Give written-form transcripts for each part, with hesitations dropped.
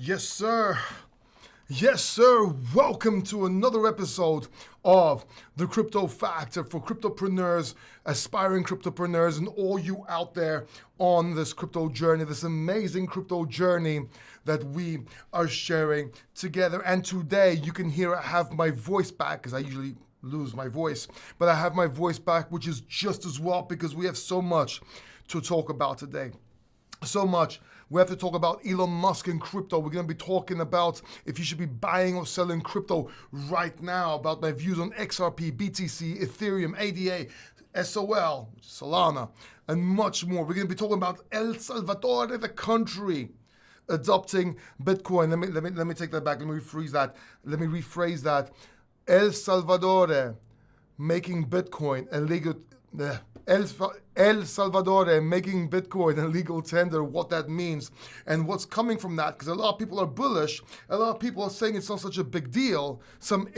Yes, sir. Yes, sir. Welcome to another episode of The Crypto Factor for cryptopreneurs, aspiring cryptopreneurs, and all you out there on this crypto journey, this amazing crypto journey that we are sharing together. And today you can hear I have my voice back because I usually lose my voice, but I have my voice back, which is just as well because we have so much to talk about today. So much. We have to talk about Elon Musk and crypto. We're going to be talking about if you should be buying or selling crypto right now, about my views on XRP, BTC, Ethereum, ADA, SOL, Solana, and much more. We're going to be talking about El Salvador, the country, adopting Bitcoin. Let me take that back. Let me rephrase that. El Salvador making Bitcoin illegal. El Salvador making Bitcoin a legal tender, what that means and what's coming from that, because a lot of people are bullish. A lot of people are saying it's not such a big deal. Some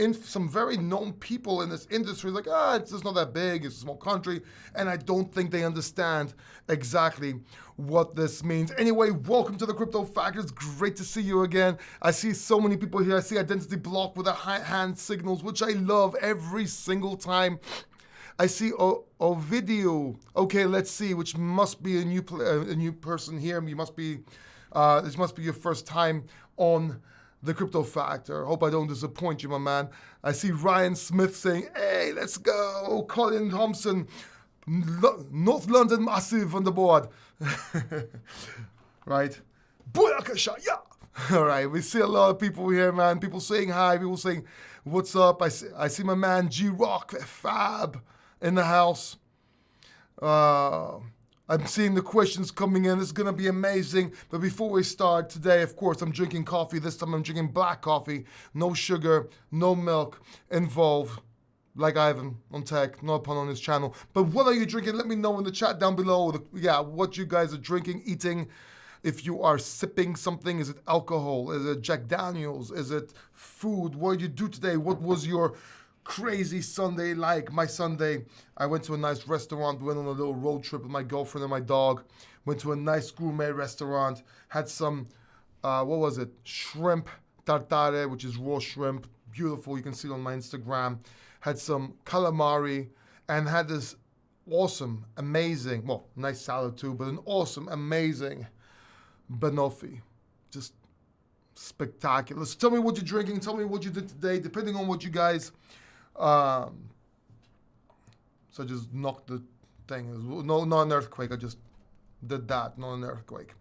very known people in this industry are like, it's just not that big, it's a small country, and I don't think they understand exactly what this means. Anyway, welcome to the Crypto Factor. It's great to see you again. I see so many people here. I see identity block with the hand signals, which I love every single time. I see Ovidio. Okay, let's see, which must be a new person here. You must be, this must be your first time on the Crypto Factor. Hope I don't disappoint you, my man. I see Ryan Smith saying, "Hey, let's go." Colin Thompson, North London Massive on the board. Right? Booyakasha, yeah. All right, we see a lot of people here, man. People saying hi, people saying, "What's up?" I see my man G-Rock, Fab, in the house. I'm seeing the questions coming in. This is going to be amazing. But before we start today, of course, I'm drinking coffee. This time I'm drinking black coffee. No sugar, no milk involved. Like Ivan on tech, no pun on his channel. But what are you drinking? Let me know in the chat down below. What you guys are drinking, eating. If you are sipping something, is it alcohol? Is it Jack Daniels? Is it food? What did you do today? What was your crazy Sunday like? My Sunday, I went to a nice restaurant. We went on a little road trip with my girlfriend and my dog. Went to a nice gourmet restaurant. Had some, shrimp tartare, which is raw shrimp. Beautiful. You can see it on my Instagram. Had some calamari and had this awesome, amazing, nice salad too, but an awesome, amazing banoffee. Just spectacular. So tell me what you're drinking. Tell me what you did today, depending on what you guys. So I just knocked the thing. No, not an earthquake. I just did that. Not an earthquake.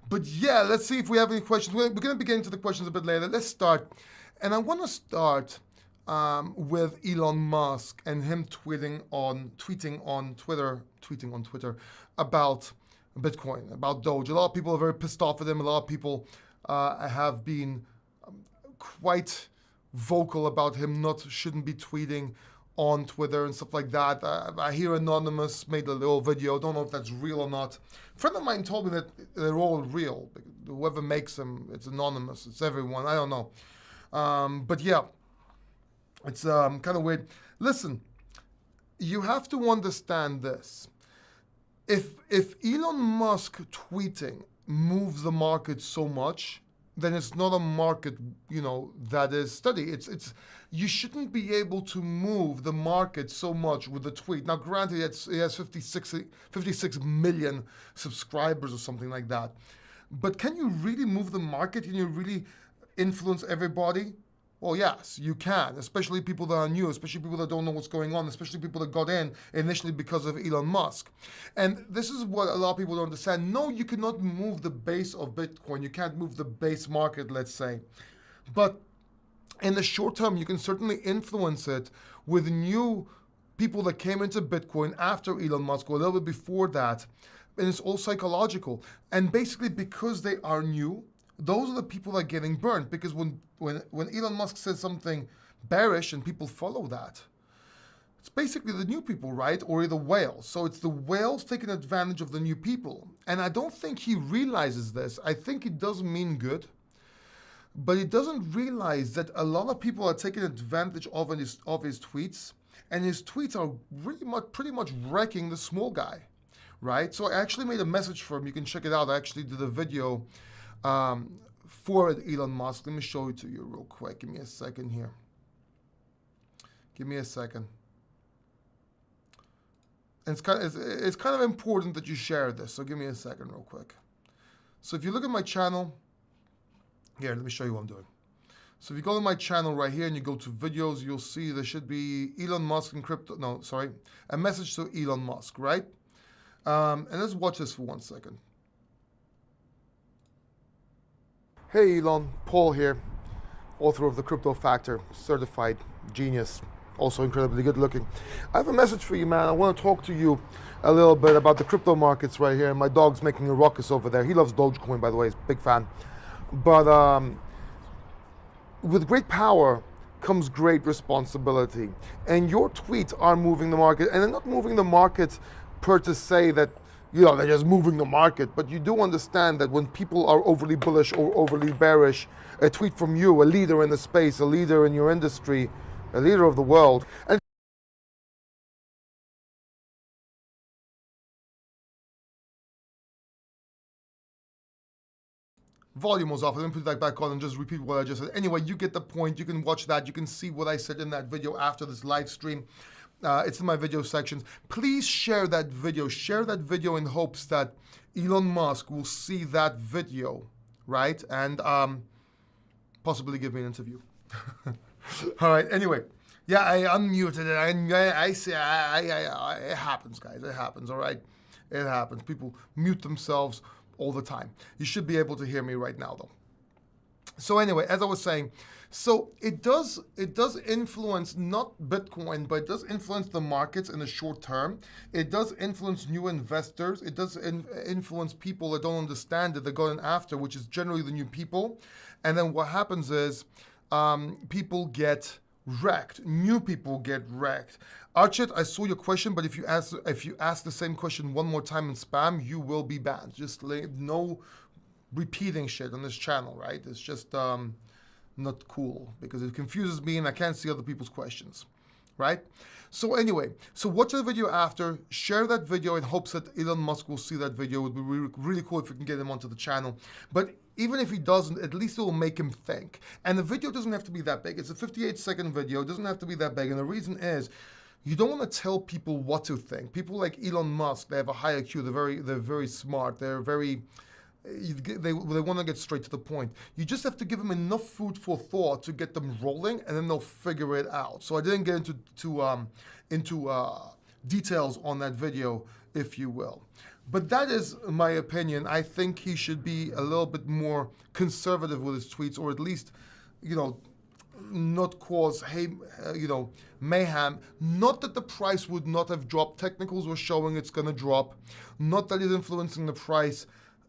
But yeah, let's see if we have any questions. We're going to be getting to the questions a bit later. Let's start. And I want to start with Elon Musk and him tweeting on Twitter about Bitcoin, about Doge. A lot of people are very pissed off with him. A lot of people have been quite vocal about him shouldn't be tweeting on Twitter and stuff like that. I hear Anonymous made a little video. Don't know if that's real or not. A friend of mine told me that they're all real. Whoever makes them, it's anonymous. It's everyone. I don't know. But yeah, it's kind of weird. Listen, you have to understand this. If Elon Musk tweeting moves the market so much, then it's not a market, that is steady. It's you shouldn't be able to move the market so much with a tweet. Now, granted, he has 56 million subscribers or something like that. But can you really move the market? Can you really influence everybody? Well, yes, you can, especially people that are new, especially people that don't know what's going on, especially people that got in initially because of Elon Musk. And this is what a lot of people don't understand. No, you cannot move the base of Bitcoin. You can't move the base market, let's say. But in the short term, you can certainly influence it with new people that came into Bitcoin after Elon Musk or a little bit before that. And it's all psychological. And basically because they are new, those are the people that are getting burnt, because when Elon Musk says something bearish and people follow that, it's basically the new people, right? Or the whales. So it's the whales taking advantage of the new people. And I don't think he realizes this. I think it does mean good, but he doesn't realize that a lot of people are taking advantage of his tweets, and his tweets are pretty much wrecking the small guy, right? So I actually made a message for him. You can check it out. I actually did a video for Elon Musk. Let me show it to you real quick. Give me a second here. Give me a second. And it's kind of important that you share this, so give me a second real quick. So if you look at my channel, here, let me show you what I'm doing. So if you go to my channel right here and you go to videos, you'll see there should be Elon Musk and crypto, no, sorry, a message to Elon Musk, right? And let's watch this for 1 second. Hey Elon, Paul here, author of The Crypto Factor, certified genius, also incredibly good looking. I have a message for you, man. I want to talk to you a little bit about the crypto markets right here. My dog's making a ruckus over there. He loves Dogecoin, by the way, he's a big fan. But with great power comes great responsibility. And your tweets are moving the market, and they're not moving the market per to say that, you know, they're just moving the market, but you do understand that when people are overly bullish or overly bearish, a tweet from you, a leader in the space, a leader in your industry, a leader of the world, and volume was off. Let me put that back on and just repeat what I just said. Anyway, you get the point. You can watch that. You can see what I said in that video after this live stream. It's in my video sections. Please share that video. Share that video in hopes that Elon Musk will see that video, right? And possibly give me an interview. All right. Anyway, yeah, I unmuted it. I say, it happens, guys. It happens. All right. It happens. People mute themselves all the time. You should be able to hear me right now, though. So anyway, as I was saying, so it does influence not Bitcoin, but it does influence the markets in the short term. It does influence new investors. It does influence people that don't understand it, they're going after, which is generally the new people. And then what happens is people get wrecked. New people get wrecked. Archit, I saw your question, but if you ask the same question one more time in spam, you will be banned. Just no repeating shit on this channel, right? It's just not cool because it confuses me and I can't see other people's questions, right? So anyway, so watch the video after, share that video in hopes that Elon Musk will see that video. It would be really cool if we can get him onto the channel. But even if he doesn't, at least it will make him think. And the video doesn't have to be that big. It's a 58-second video. It doesn't have to be that big. And the reason is, you don't want to tell people what to think. People like Elon Musk, they have a high IQ. They're very smart. They're very... They want to get straight to the point. You just have to give them enough food for thought to get them rolling, and then they'll figure it out. So I didn't get into details on that video, if you will. But that is my opinion. I think he should be a little bit more conservative with his tweets, or at least, you know, not cause mayhem. Not that the price would not have dropped. Technicals were showing it's going to drop. Not that he's influencing the price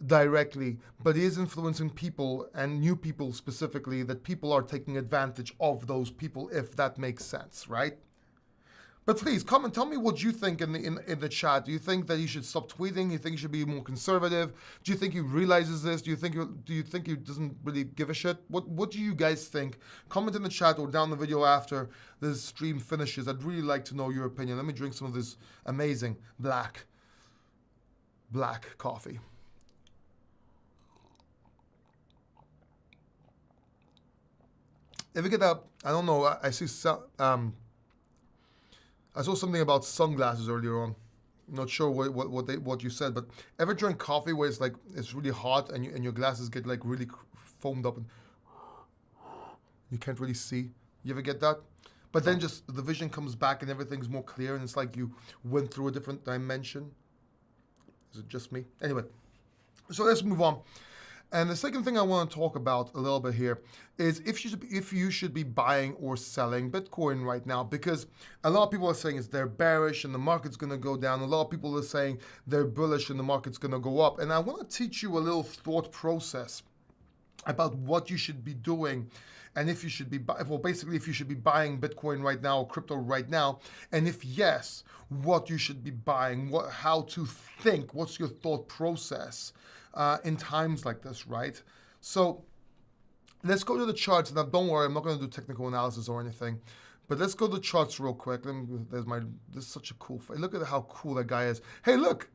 directly, but he is influencing people, and new people specifically, that people are taking advantage of those people, if that makes sense, right? But please comment, tell me what you think in the chat. Do you think that he should stop tweeting? Do you think he should be more conservative? Do you think he realizes this? Do you think he doesn't really give a shit? What do you guys think? Comment in the chat or down the video after this stream finishes. I'd really like to know your opinion. Let me drink some of this amazing black coffee. If you get that, I don't know, I saw something about sunglasses earlier on. I'm not sure what you said, but ever drink coffee where it's really hot and your glasses get like really foamed up and you can't really see? You ever get that? But then just the vision comes back and everything's more clear and it's like you went through a different dimension. Is it just me? Anyway, so let's move on. And the second thing I want to talk about a little bit here is if you should be buying or selling Bitcoin right now, because a lot of people are saying they're bearish and the market's going to go down. A lot of people are saying they're bullish and the market's going to go up. And I want to teach you a little thought process about what you should be doing, and if you should be if you should be buying Bitcoin right now or crypto right now, and if yes, what you should be buying, how to think, what's your thought process in times like this, right? So let's go to the charts. Now, don't worry, I'm not going to do technical analysis or anything, but let's go to the charts real quick. This is such a cool fight. Look at how cool that guy is. Hey, look,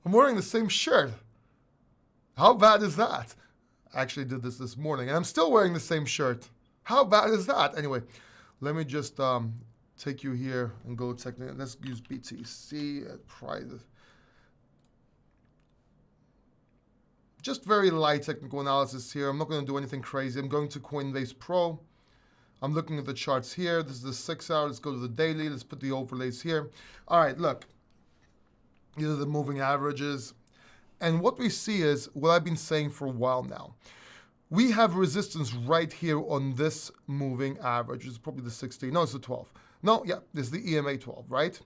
I'm wearing the same shirt. How bad is that? I actually did this morning, and I'm still wearing the same shirt. How bad is that? Anyway, let me just take you here and go technical. Let's use BTC at price. Just very light technical analysis here. I'm not going to do anything crazy. I'm going to Coinbase Pro. I'm looking at the charts here. This is the 6 hour. Let's go to the daily. Let's put the overlays here. All right, look. These are the moving averages. And what we see is what I've been saying for a while now. We have resistance right here on this moving average. It's probably the 16. No, it's the 12. No, yeah, this is the EMA 12, right?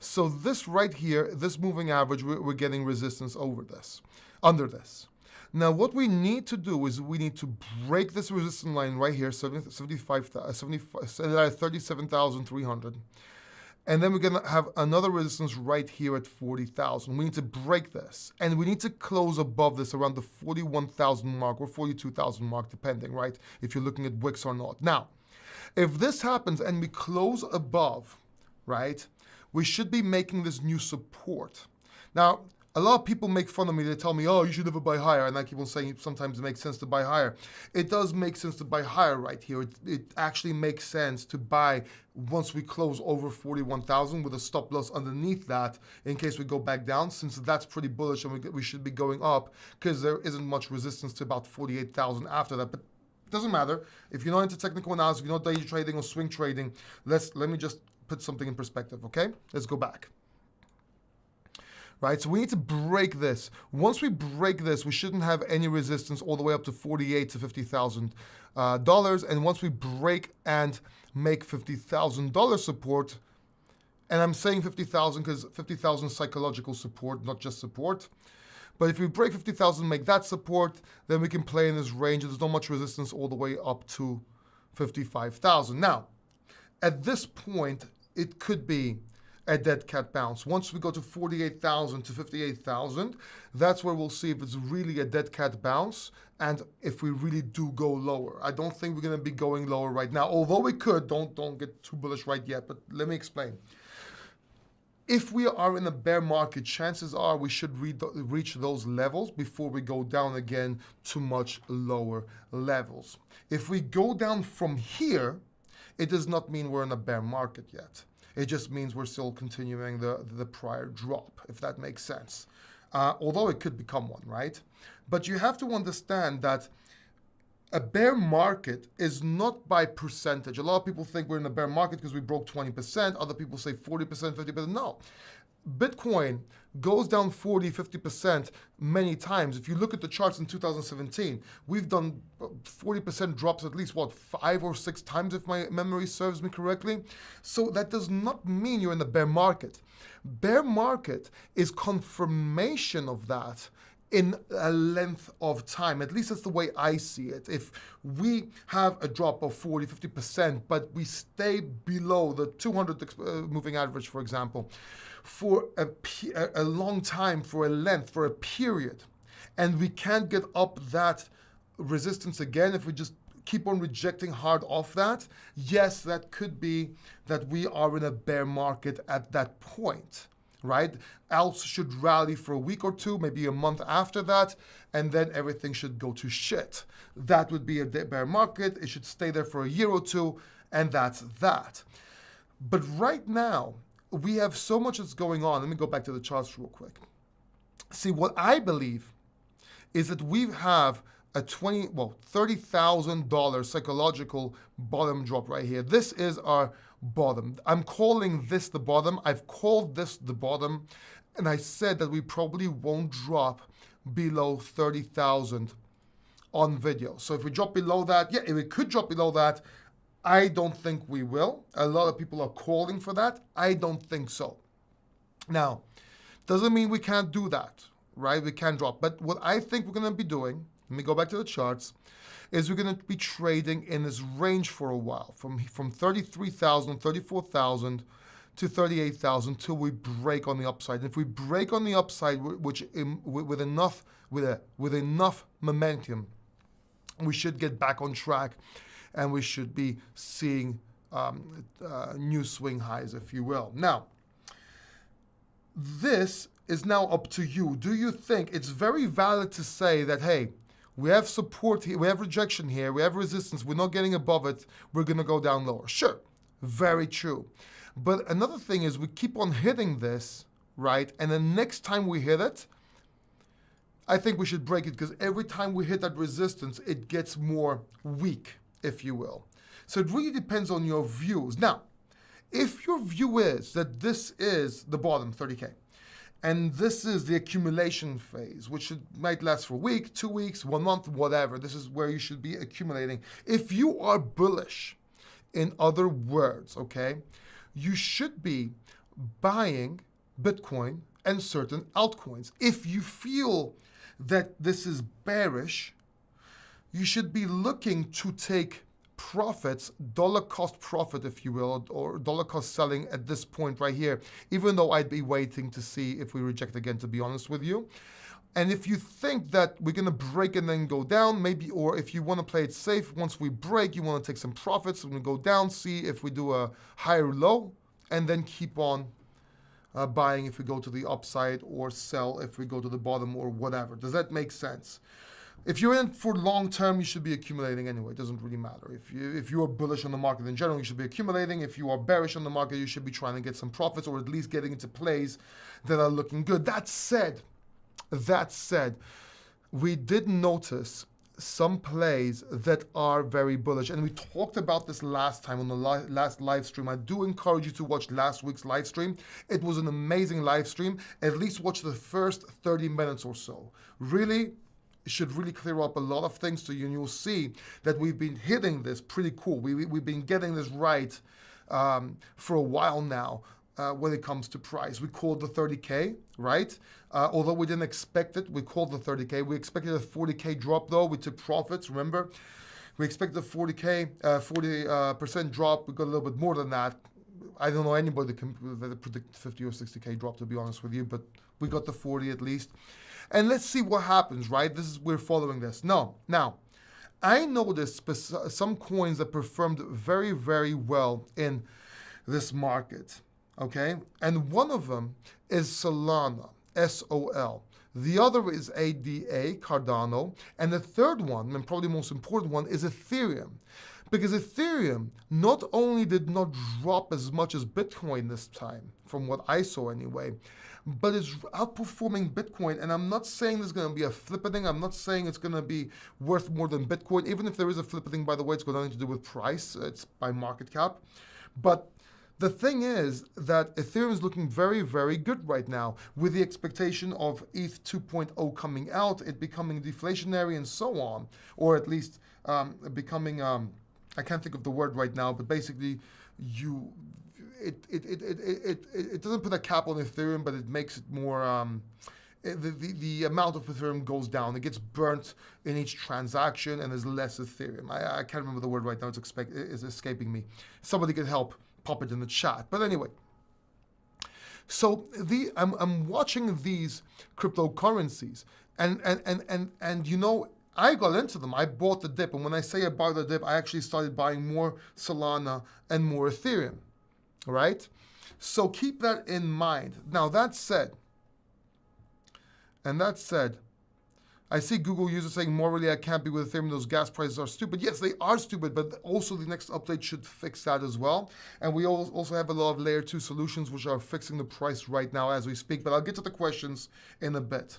So this right here, this moving average, we're getting resistance over this, under this. Now, what we need to do is we need to break this resistance line right here, 37,300. And then we're going to have another resistance right here at 40,000. We need to break this. And we need to close above this around the 41,000 mark or 42,000 mark, depending, right? If you're looking at wicks or not. Now, if this happens and we close above, right, we should be making this new support. Now, a lot of people make fun of me. They tell me, oh, you should never buy higher. And I keep on saying sometimes it makes sense to buy higher. It does make sense to buy higher right here. It actually makes sense to buy once we close over 41,000 with a stop loss underneath that in case we go back down, since that's pretty bullish and we should be going up because there isn't much resistance to about 48,000 after that. But it doesn't matter. If you're not into technical analysis, if you're not day trading or swing trading, let me just put something in perspective, okay? Let's go back. Right, so we need to break this. Once we break this, we shouldn't have any resistance all the way up to $48,000 to $50,000. And once we break and make $50,000 support, and I'm saying 50,000 because 50,000 psychological support, not just support. But if we break 50,000, make that support, then we can play in this range. There's not much resistance all the way up to 55,000. Now, at this point, it could be a dead cat bounce. Once we go to 48,000 to 58,000, that's where we'll see if it's really a dead cat bounce and if we really do go lower. I don't think we're going to be going lower right now, although we could. Don't get too bullish right yet, but let me explain. If we are in a bear market, chances are we should reach those levels before we go down again to much lower levels. If we go down from here, it does not mean we're in a bear market yet. It just means we're still continuing the prior drop, if that makes sense. Although it could become one, right? But you have to understand that a bear market is not by percentage. A lot of people think we're in a bear market because we broke 20%. Other people say 40%, 50%. No. Bitcoin goes down 40, 50% many times. If you look at the charts in 2017, we've done 40% drops at least, 5 or 6 times if my memory serves me correctly. So that does not mean you're in a bear market. Bear market is confirmation of that in a length of time. At least that's the way I see it. If we have a drop of 40, 50%, but we stay below the 200 moving average, for example, for a long time, for a length, for a period, and we can't get up that resistance again if we just keep on rejecting hard off that, yes, that could be that we are in a bear market at that point, right? Alts should rally for a week or two, maybe a month after that, and then everything should go to shit. That would be a bear market. It should stay there for a year or two, and that's that. But right now, we have so much that's going on. Let me go back to the charts real quick. See, what I believe is that we have a $30,000 psychological bottom drop right here. This is our bottom. I'm calling this the bottom. I've called this the bottom, and I said that we probably won't drop below 30,000 on video. So if we drop below that, yeah, if we could drop below that, I don't think we will. A lot of people are calling for that. I don't think so. Now, doesn't mean we can't do that, right? We can drop. But what I think we're going to be doing, let me go back to the charts, is we're going to be trading in this range for a while, from 33,000, 34,000 to 38,000 till we break on the upside. And if we break on the upside, which with enough momentum, we should get back on track. And we should be seeing new swing highs, if you will. Now, this is now up to you. Do you think it's very valid to say that, hey, We have support here, we have rejection here, we have resistance, we're not getting above it, we're gonna go down lower. Sure, very true. But another thing is we keep on hitting this, right? And the next time we hit it, I think we should break it, because every time we hit that resistance, it gets more weak, if you will. So it really depends on your views. Now, if your view is that this is the bottom, 30K, and this is the accumulation phase, which might last for a week, 2 weeks, 1 month, whatever. This is where you should be accumulating. If you are bullish, in other words, okay, you should be buying Bitcoin and certain altcoins. If you feel that this is bearish, you should be looking to take profits, dollar cost profit, if you will, or dollar cost selling at this point right here, even though I'd be waiting to see if we reject again, to be honest with you. And if you think that we're going to break and then go down, maybe, or if you want to play it safe, once we break, you want to take some profits and we go down, see if we do a higher low, and then keep on buying if we go to the upside, or sell if we go to the bottom, or whatever. Does that make sense? If you're in for long term, you should be accumulating anyway. It doesn't really matter. If you are bullish on the market in general, you should be accumulating. If you are bearish on the market, you should be trying to get some profits, or at least getting into plays that are looking good. That said, we did notice some plays that are very bullish, and we talked about this last time on the last live stream. I do encourage you to watch last week's live stream. It was an amazing live stream. At least watch the first 30 minutes or so. Really, it should really clear up a lot of things to you, and you'll see that we've been hitting this pretty cool. We've been getting this right for a while now when it comes to price. We called the 30K, right? Although we didn't expect it, we called the 30K. We expected a 40K drop though. We took profits, remember? We expected a 40% drop. We got a little bit more than that. I don't know anybody that predict 50 or 60K drop, to be honest with you, but we got the 40 at least. And let's see what happens, right? We're following this. No, now, I noticed some coins that performed very, very well in this market, okay? And one of them is Solana, SOL. The other is ADA, Cardano. And the third one, and probably the most important one, is Ethereum. Because Ethereum not only did not drop as much as Bitcoin this time, from what I saw anyway, but it's outperforming Bitcoin. And I'm not saying there's going to be a flippening. I'm not saying it's going to be worth more than Bitcoin. Even if there is a flippening, by the way, it's got nothing to do with price. It's by market cap. But the thing is that Ethereum is looking very, very good right now, with the expectation of ETH 2.0 coming out, it becoming deflationary and so on, or at least becoming, I can't think of the word right now, but basically it doesn't put a cap on Ethereum, but it makes it more, the amount of Ethereum goes down. It gets burnt in each transaction, and there's less Ethereum. I can't remember the word right now. It's escaping me. Somebody could help pop it in the chat. But anyway, so I'm watching these cryptocurrencies, and you know, I got into them. I bought the dip, and when I say I bought the dip, I actually started buying more Solana and more Ethereum. All right? So keep that in mind. Now that said, I see Google users saying, morally, I can't be with Ethereum. Those gas prices are stupid. Yes, they are stupid, but also the next update should fix that as well. And we also have a lot of layer 2 solutions which are fixing the price right now as we speak. But I'll get to the questions in a bit,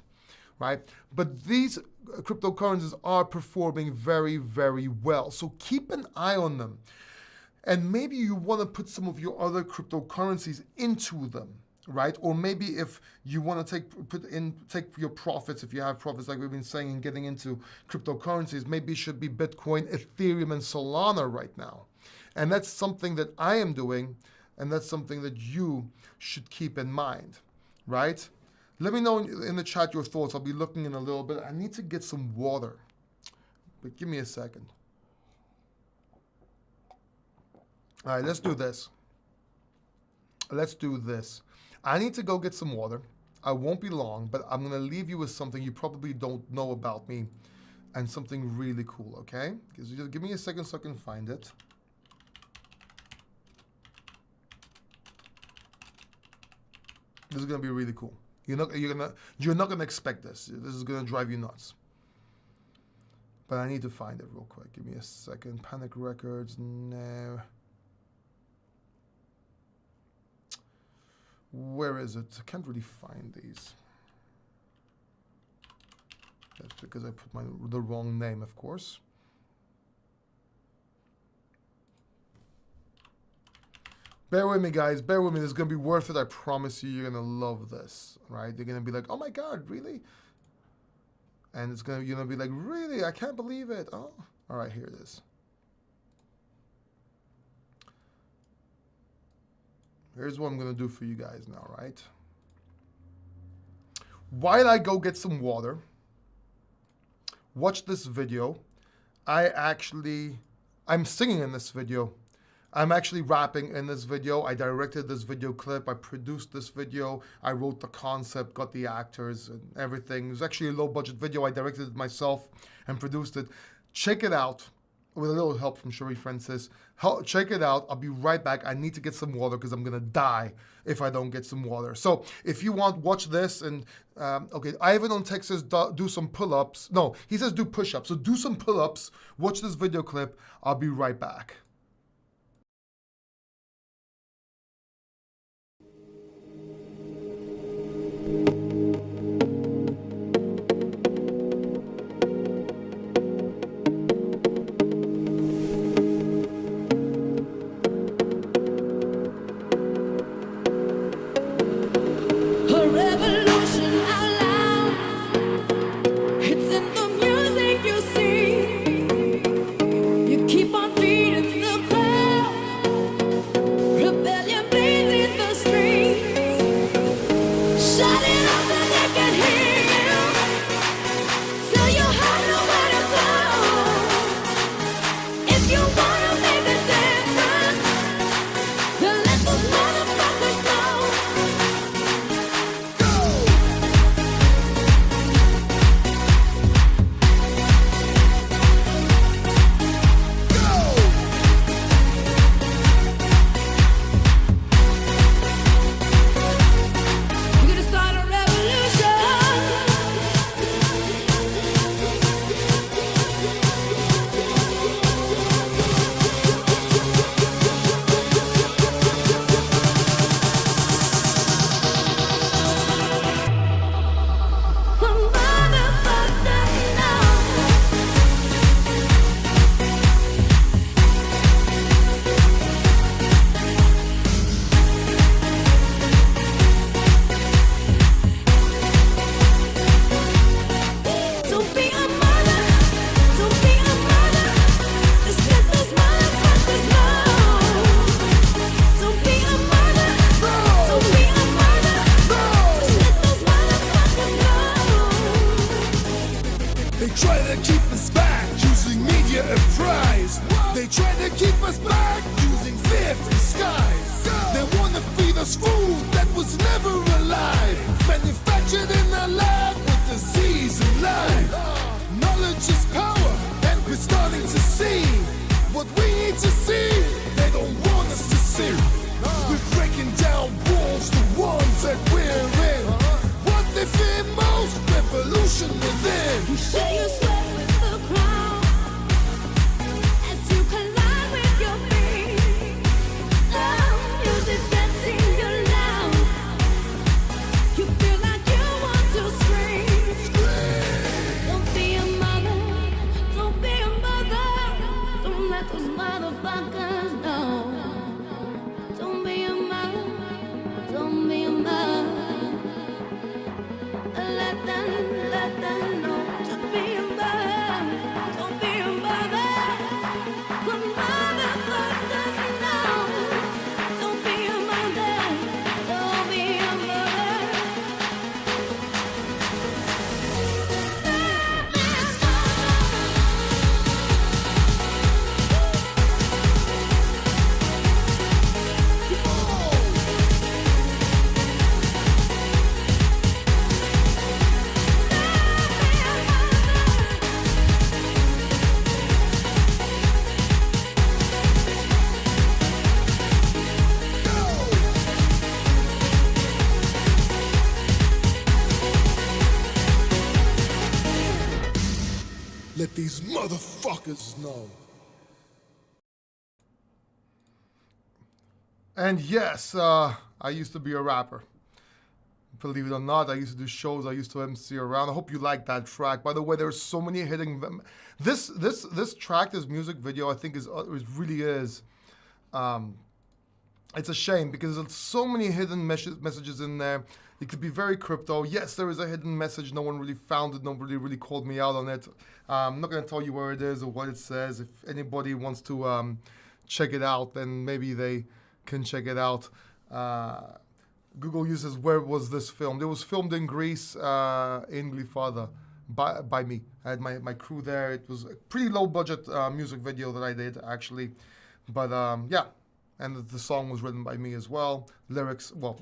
right? But these cryptocurrencies are performing very, very well. So keep an eye on them. And maybe you want to put some of your other cryptocurrencies into them, right? Or maybe if you want to take your profits, if you have profits like we've been saying, and getting into cryptocurrencies, maybe it should be Bitcoin, Ethereum, and Solana right now. And that's something that I am doing, and that's something that you should keep in mind, right? Let me know in the chat your thoughts. I'll be looking in a little bit. I need to get some water, but give me a second. All right, let's do this. I need to go get some water. I won't be long, but I'm going to leave you with something you probably don't know about me, and something really cool, okay? Just give me a second so I can find it. This is going to be really cool. You're not going to expect this. This is going to drive you nuts. But I need to find it real quick. Give me a second. Panic Records, no. Where is it? I can't really find these. That's because I put the wrong name, of course. Bear with me, guys. Bear with me. This is going to be worth it. I promise you, you're going to love this, right? You're going to be like, oh my God, really? And it's going to, you're going to be like, really? I can't believe it. Oh, all right, here it is. Here's what I'm going to do for you guys now, right? While I go get some water, watch this video. I'm singing in this video. I'm actually rapping in this video. I directed this video clip. I produced this video. I wrote the concept, got the actors and everything. It was actually a low budget video. I directed it myself and produced it. Check it out with a little help from Sherry Francis. Check it out. I'll be right back. I need to get some water because I'm going to die if I don't get some water. So if you want, watch this. And okay, Ivan on Texas, do some pull-ups. No, he says do push-ups. So do some pull-ups. Watch this video clip. I'll be right back. Let them know to be let these motherfuckers know. And yes, I used to be a rapper. Believe it or not, I used to do shows. I used to MC around. I hope you like that track. By the way, there's so many hidden. This track, this music video, I think is it really is. It's a shame because there's so many hidden messages in there. It could be very crypto. Yes, there is a hidden message. No one really found it. Nobody really called me out on it. I'm not going to tell you where it is or what it says. If anybody wants to check it out, then maybe they can check it out. Google uses where was this filmed. It was filmed in Greece, in Glyfada, by me. I had my crew there. It was a pretty low budget music video that I did actually, but yeah. And the song was written by me as well. The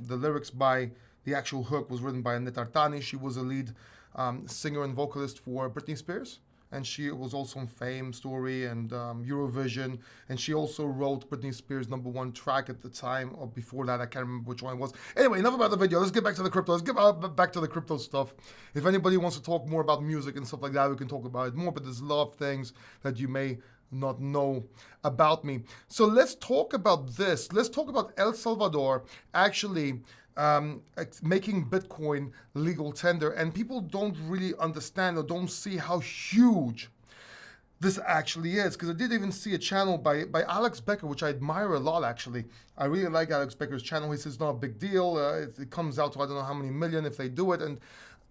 lyrics by the actual hook was written by Anita Artani. She was a lead singer and vocalist for Britney Spears. And she was also on Fame, Story, and Eurovision. And she also wrote Britney Spears' #1 track at the time, or before that, I can't remember which one it was. Anyway, enough about the video. Let's get back to the crypto. Let's get back to the crypto stuff. If anybody wants to talk more about music and stuff like that, we can talk about it more. But there's a lot of things that you may not know about me. So let's talk about this. Let's talk about El Salvador actually making Bitcoin legal tender, and people don't really understand or don't see how huge this actually is, because I did even see a channel by Alex Becker, which I admire a lot actually. I really like Alex Becker's channel. He says it's not a big deal. It comes out to I don't know how many million if they do it, and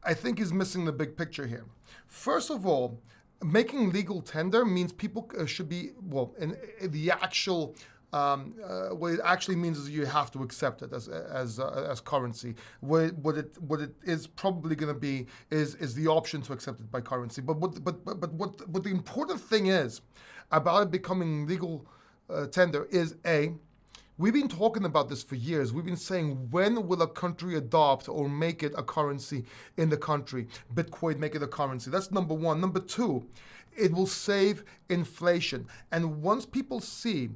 I think he's missing the big picture here. First of all, making legal tender means people should be, well, in the actual what it actually means is you have to accept it as currency. What it is probably going to be is the option to accept it by currency. But what the important thing is about it becoming legal tender is we've been talking about this for years. We've been saying, when will a country adopt or make it a currency in the country? Bitcoin, make it a currency. That's number one. Number two, it will save inflation. And once people see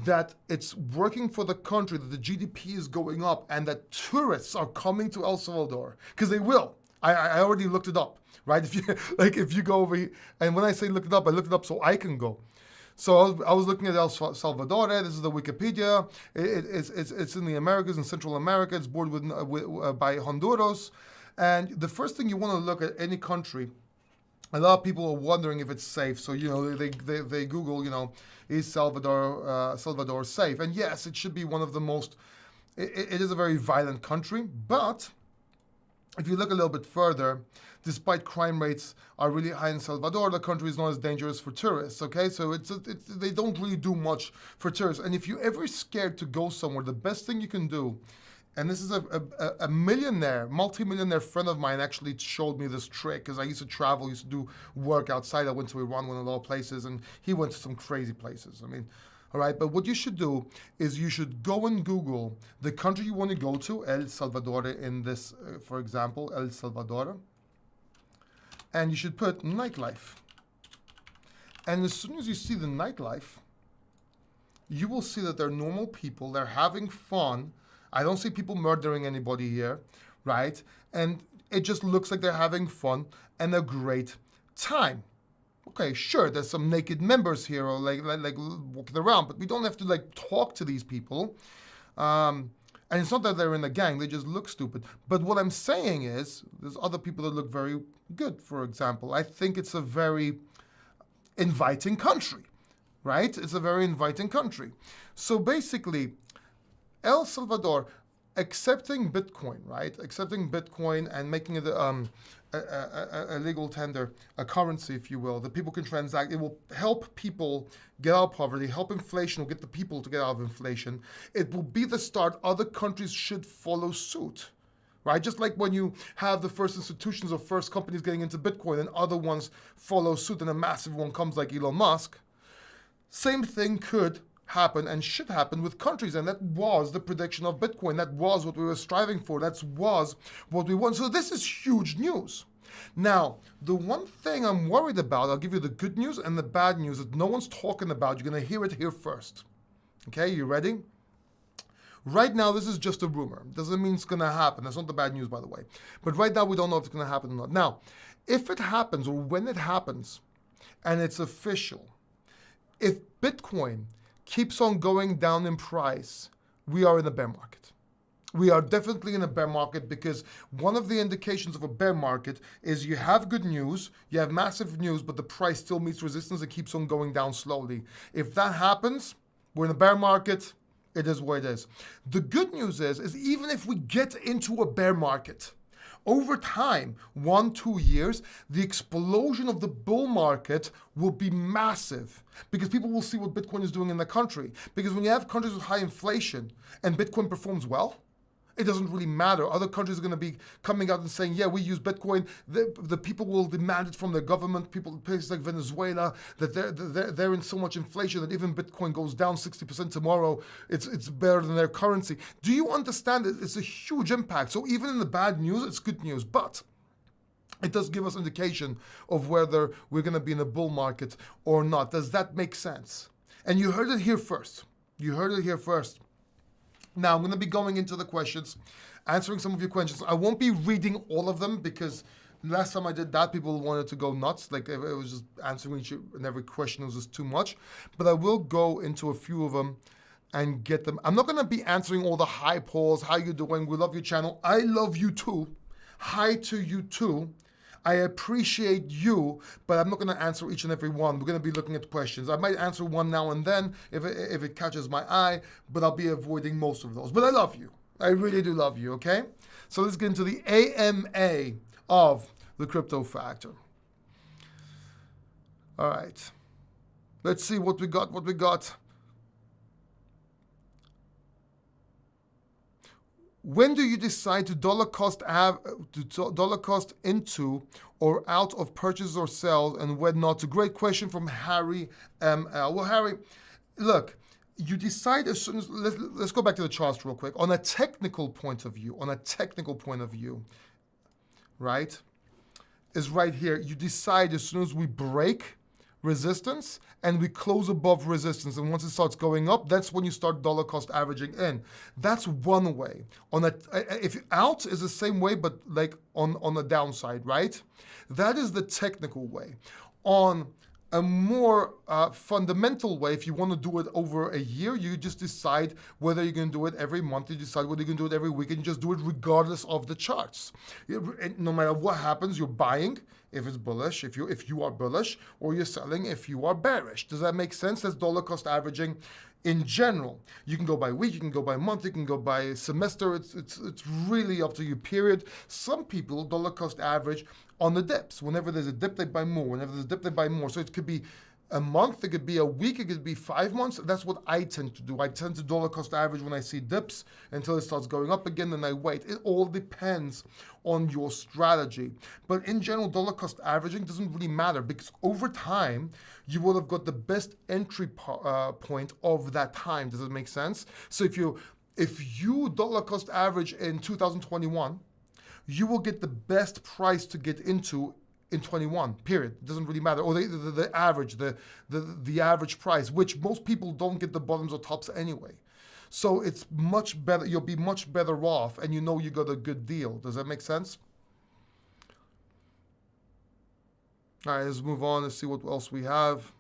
that it's working for the country, that the GDP is going up, and that tourists are coming to El Salvador, because they will. I already looked it up, right? If you go over here, and when I say look it up, I looked it up so I can go. So I was looking at El Salvador. This is the Wikipedia. It's in the Americas and Central America. It's bordered by Honduras. And the first thing you want to look at any country, a lot of people are wondering if it's safe. So, they Google, is Salvador safe? And yes, it should be one of the most, it is a very violent country. But if you look a little bit further, despite crime rates are really high in Salvador, the country is not as dangerous for tourists, okay? So they don't really do much for tourists. And if you're ever scared to go somewhere, the best thing you can do, and this is a multi-millionaire friend of mine actually showed me this trick, because I used to travel, used to do work outside. I went to Iran, went to a lot of places, and he went to some crazy places. All right, but what you should do is you should go and Google the country you want to go to, El Salvador in this, for example, El Salvador. And you should put nightlife. And as soon as you see the nightlife, you will see that they're normal people, they're having fun. I don't see people murdering anybody here, right? And it just looks like they're having fun and a great time. Okay, sure, there's some naked members here or like walking around, but we don't have to talk to these people. And it's not that they're in a gang, they just look stupid. But what I'm saying is, there's other people that look very good, for example. I think it's a very inviting country, right? It's a very inviting country. So basically, El Salvador accepting Bitcoin, right? Accepting Bitcoin and making it a legal tender, a currency, if you will, that people can transact. It will help people get out of poverty, help inflation, will get the people to get out of inflation. It will be the start. Other countries should follow suit, right? Just like when you have the first institutions or first companies getting into Bitcoin and other ones follow suit and a massive one comes like Elon Musk, same thing could happen and should happen with countries, and that was the prediction of Bitcoin. That was what we were striving for. That was what we want. So this is huge news. Now, the one thing I'm worried about, I'll give you the good news and the bad news that no one's talking about. You're going to hear it here first. Okay, you ready? Right now, this is just a rumor. Doesn't mean it's going to happen. That's not the bad news, by the way. But right now, we don't know if it's going to happen or not. Now, if it happens or when it happens, and it's official. If Bitcoin keeps on going down in price, we are in a bear market. We are definitely in a bear market, because one of the indications of a bear market is you have good news, you have massive news, but the price still meets resistance and keeps on going down slowly. If that happens, we're in a bear market. It is what it is. The good news is even if we get into a bear market, over time, 1-2 years, the explosion of the bull market will be massive, because people will see what Bitcoin is doing in the country. Because when you have countries with high inflation and Bitcoin performs well, it doesn't really matter. Other countries are going to be coming out and saying, yeah, we use Bitcoin. The people will demand it from their government. People, places like Venezuela, that they're in so much inflation that even Bitcoin goes down 60% tomorrow, it's better than their currency. Do you understand it? It's a huge impact. So even in the bad news, it's good news. But it does give us indication of whether we're going to be in a bull market or not. Does that make sense? And you heard it here first. You heard it here first. Now, I'm going to be going into the questions, answering some of your questions. I won't be reading all of them, because last time I did that, people wanted to go nuts. Like, it was just answering each and every question was just too much. But I will go into a few of them and get them. I'm not going to be answering all the hi polls. How you doing? We love your channel. I love you too. Hi to you too. I appreciate you, but I'm not going to answer each and every one. We're going to be looking at questions. I might answer one now and then if it catches my eye, but I'll be avoiding most of those. But I love you. I really do love you, okay? So let's get into the AMA of the Crypto Factor. All right. Let's see what we got. When do you decide to dollar cost into or out of purchases or sales, and when not? It's a great question from Harry ML. Well, Harry, look, you decide as soon as, let's go back to the charts real quick. On a technical point of view, right, is right here. You decide as soon as we break resistance and we close above resistance, and once it starts going up, that's when you start dollar cost averaging in. That's one way. If out is the same way, but like on the downside, right? That is the technical way. On a more fundamental way, if you want to do it over a year, you just decide whether you're going to do it every month, you decide whether you're going to do it every week, and you just do it regardless of the charts. No matter what happens, you're buying if it's bullish, if you are bullish, or you're selling if you are bearish. Does that make sense? That's dollar cost averaging in general. You can go by week, you can go by month, you can go by semester. It's really up to you, period. Some people dollar cost average on the dips. Whenever there's a dip, they buy more. Whenever there's a dip, they buy more. So it could be a month, it could be a week, it could be 5 months. That's what I tend to do. I tend to dollar cost average when I see dips until it starts going up again, then I wait. It all depends on your strategy. But in general, dollar cost averaging doesn't really matter, because over time, you will have got the best entry point of that time. Does it make sense? So if you dollar cost average in 2021, you will get the best price to get into in 21, period. It doesn't really matter. Or the average, the average price, which most people don't get the bottoms or tops anyway. So it's much better, you'll be much better off, and you know you got a good deal. Does that make sense? All right, let's move on. Let's see what else we have.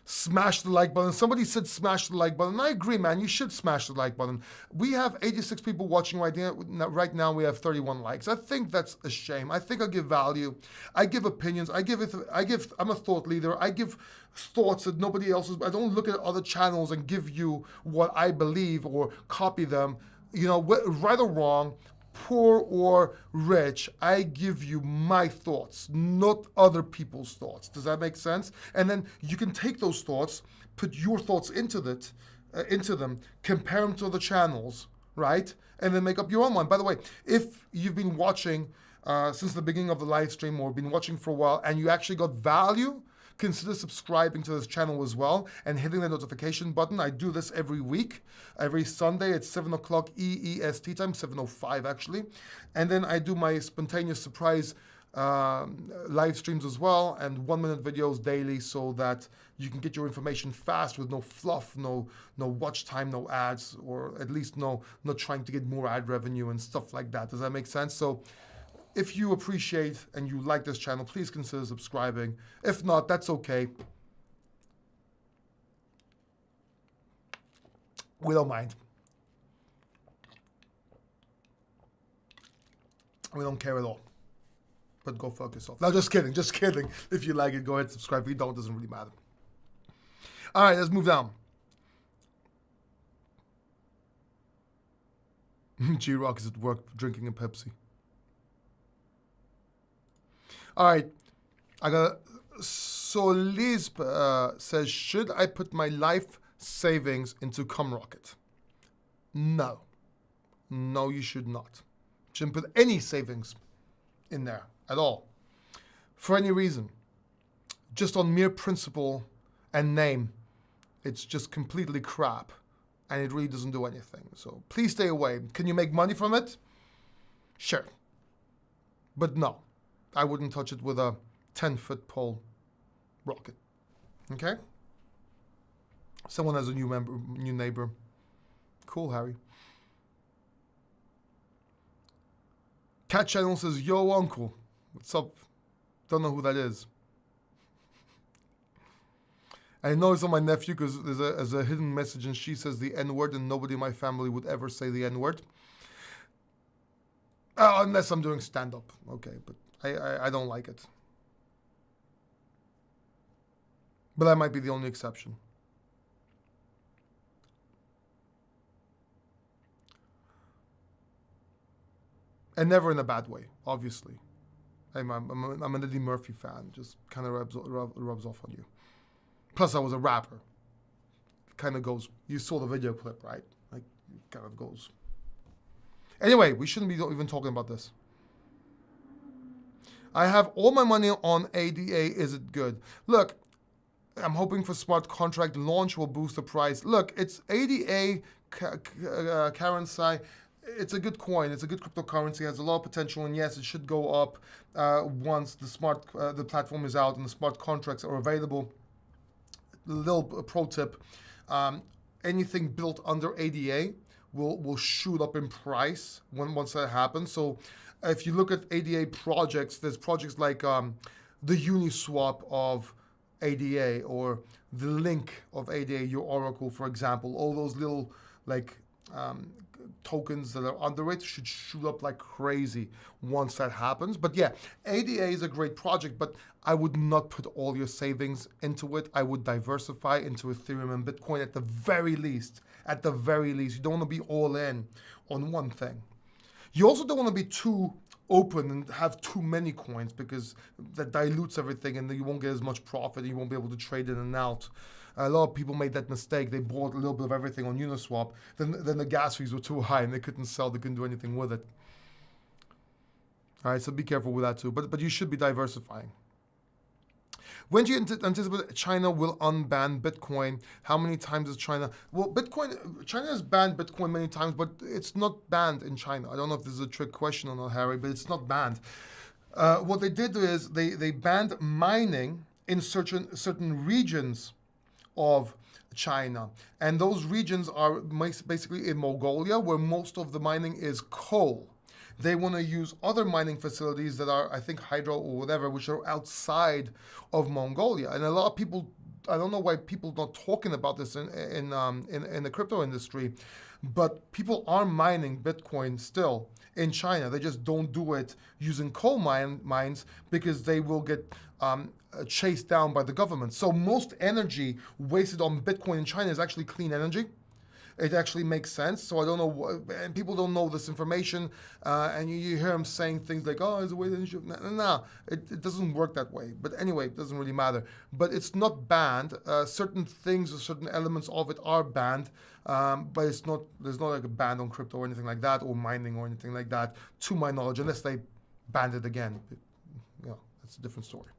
Smash the like button. Somebody said smash the like button. I agree, man. You should smash the like button. We have 86 people watching right now. Right now, we have 31 likes. I think that's a shame. I think I give value. I give opinions. I'm a thought leader. I give thoughts that nobody else is. I don't look at other channels and give you what I believe or copy them. You know, right or wrong, poor or rich, I give you my thoughts, not other people's thoughts. Does that make sense? And then you can take those thoughts, put your thoughts into them, compare them to other channels, right? And then make up your own mind. By the way, if you've been watching since the beginning of the live stream or been watching for a while and you actually got value, consider subscribing to this channel as well and hitting the notification button. I do this every week, every Sunday at 7 o'clock EEST time, 7:05 actually. And then I do my spontaneous surprise live streams as well, and 1-minute videos daily, so that you can get your information fast with no fluff, no watch time, no ads, or at least not trying to get more ad revenue and stuff like that. Does that make sense? So If you appreciate and you like this channel, please consider subscribing. If not, that's okay. We don't mind. We don't care at all. But go fuck yourself. No, just kidding, just kidding. If you like it, go ahead, subscribe. If you don't, it doesn't really matter. All right, let's move down. G-Rock is at work drinking a Pepsi. All right, I got Solisp says, should I put my life savings into Cumrocket? No. No, you should not. Shouldn't put any savings in there at all. For any reason. Just on mere principle and name. It's just completely crap. And it really doesn't do anything. So please stay away. Can you make money from it? Sure. But no. I wouldn't touch it with a 10-foot pole rocket. Okay? Someone has a new neighbor. Cool, Harry. Cat Channel says, yo, uncle. What's up? Don't know who that is. I know it's on my nephew because there's a hidden message and she says the N-word and nobody in my family would ever say the N-word. Unless I'm doing stand-up. Okay, but I don't like it. But that might be the only exception. And never in a bad way, obviously. I'm an Eddie Murphy fan. Just kind of rubs off on you. Plus, I was a rapper. It kind of goes. You saw the video clip, right? Like, it kind of goes. Anyway, we shouldn't be even talking about this. I have all my money on ADA. Is it good? Look, I'm hoping for smart contract launch will boost the price. Look, it's ADA, Karen Sai. It's a good coin. It's a good cryptocurrency. It has a lot of potential, and yes, it should go up once the platform is out and the smart contracts are available. Little pro tip: anything built under ADA will shoot up in price once that happens. So, if you look at ADA projects, there's projects like the Uniswap of ADA or the Link of ADA, your Oracle, for example. All those little tokens that are under it should shoot up like crazy once that happens. But yeah, ADA is a great project, but I would not put all your savings into it. I would diversify into Ethereum and Bitcoin at the very least. At the very least, you don't want to be all in on one thing. You also don't want to be too open and have too many coins because that dilutes everything and then you won't get as much profit and you won't be able to trade in and out. A lot of people made that mistake. They bought a little bit of everything on Uniswap. Then the gas fees were too high and they couldn't sell. They couldn't do anything with it. All right, so be careful with that too. But you should be diversifying. When do you anticipate China will unban Bitcoin? How many times is China? Well, China has banned Bitcoin many times, but it's not banned in China. I don't know if this is a trick question or not, Harry, but it's not banned. What they did is they banned mining in certain regions of China. And those regions are basically in Mongolia, where most of the mining is coal. They want to use other mining facilities that are, I think, hydro or whatever, which are outside of Mongolia. And a lot of people, I don't know why people are not talking about this in the crypto industry, but people are mining Bitcoin still in China. They just don't do it using coal mines because they will get chased down by the government. So most energy wasted on Bitcoin in China is actually clean energy. It actually makes sense. So I don't know, and people don't know this information, and you hear them saying things like, oh, it's a way that no, it doesn't work that way. But anyway, it doesn't really matter. But it's not banned. Certain things or certain elements of it are banned, but there's not like a ban on crypto or anything like that, or mining or anything like that, to my knowledge, unless they banned it again. That's a different story.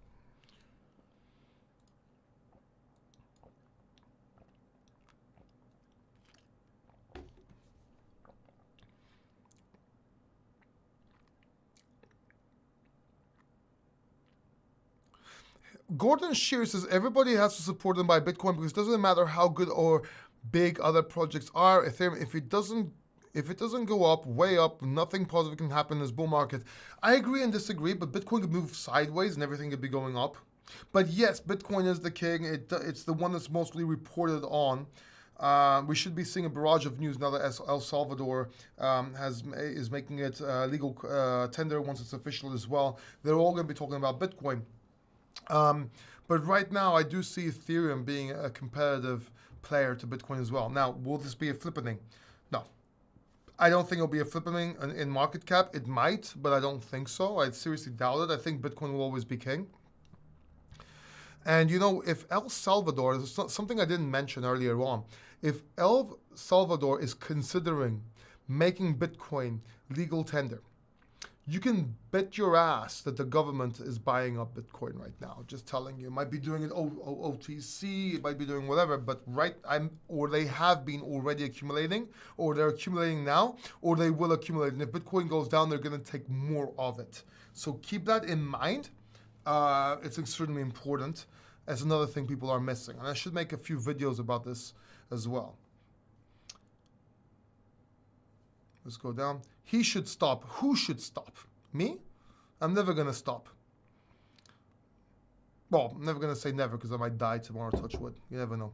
Gordon Shear says everybody has to support them by Bitcoin because it doesn't matter how good or big other projects are. Ethereum, if If it doesn't go up, way up, nothing positive can happen in this bull market. I agree and disagree, but Bitcoin could move sideways and everything could be going up. But yes, Bitcoin is the king. It's the one that's mostly reported on. We should be seeing a barrage of news now that El Salvador is making it legal tender once it's official as well. They're all going to be talking about Bitcoin. But right now, I do see Ethereum being a competitive player to Bitcoin as well. Now, will this be a flippening? No. I don't think it'll be a flippening in market cap. It might, but I don't think so. I seriously doubt it. I think Bitcoin will always be king. And you know, if El Salvador, this is something I didn't mention earlier on, if El Salvador is considering making Bitcoin legal tender, you can bet your ass that the government is buying up Bitcoin right now. Just telling you, it might be doing it OTC, it might be doing whatever, but or they have been already accumulating, or they're accumulating now, or they will accumulate. And if Bitcoin goes down, they're going to take more of it. So keep that in mind. It's extremely important. That's another thing people are missing. And I should make a few videos about this as well. Let's go down. He should stop. Who should stop? Me? I'm never going to stop. Well, I'm never going to say never because I might die tomorrow, touch wood. You never know.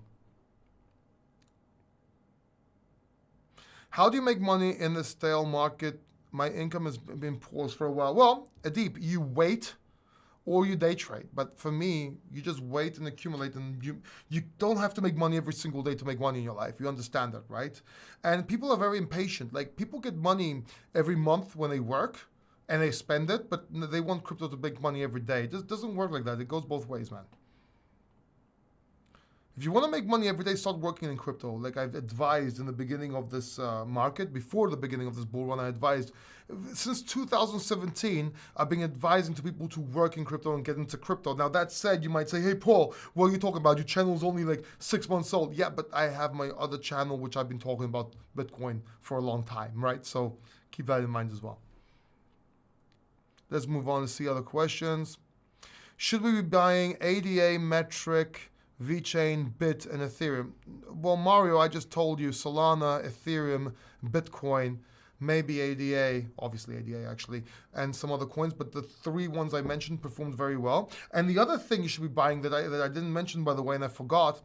How do you make money in the stale market? My income has been paused for a while. Well, Adib, you wait or you day trade. But for me, you just wait and accumulate, and you don't have to make money every single day to make money in your life. You understand that, right? And people are very impatient. Like, people get money every month when they work and they spend it, but they want crypto to make money every day. It just doesn't work like that. It goes both ways, man. If you want to make money every day, start working in crypto. Like I've advised in the beginning of this market, before the beginning of this bull run, I advised, since 2017, I've been advising to people to work in crypto and get into crypto. Now, that said, you might say, hey, Paul, what are you talking about? Your channel is only like 6 months old. Yeah, but I have my other channel, which I've been talking about Bitcoin for a long time, right? So keep that in mind as well. Let's move on to see other questions. Should we be buying ADA, Metric, VeChain, Bit, and Ethereum? Well, Mario, I just told you Solana, Ethereum, Bitcoin, maybe ADA, obviously ADA actually, and some other coins, but the three ones I mentioned performed very well. And the other thing you should be buying that I didn't mention, by the way, and I forgot,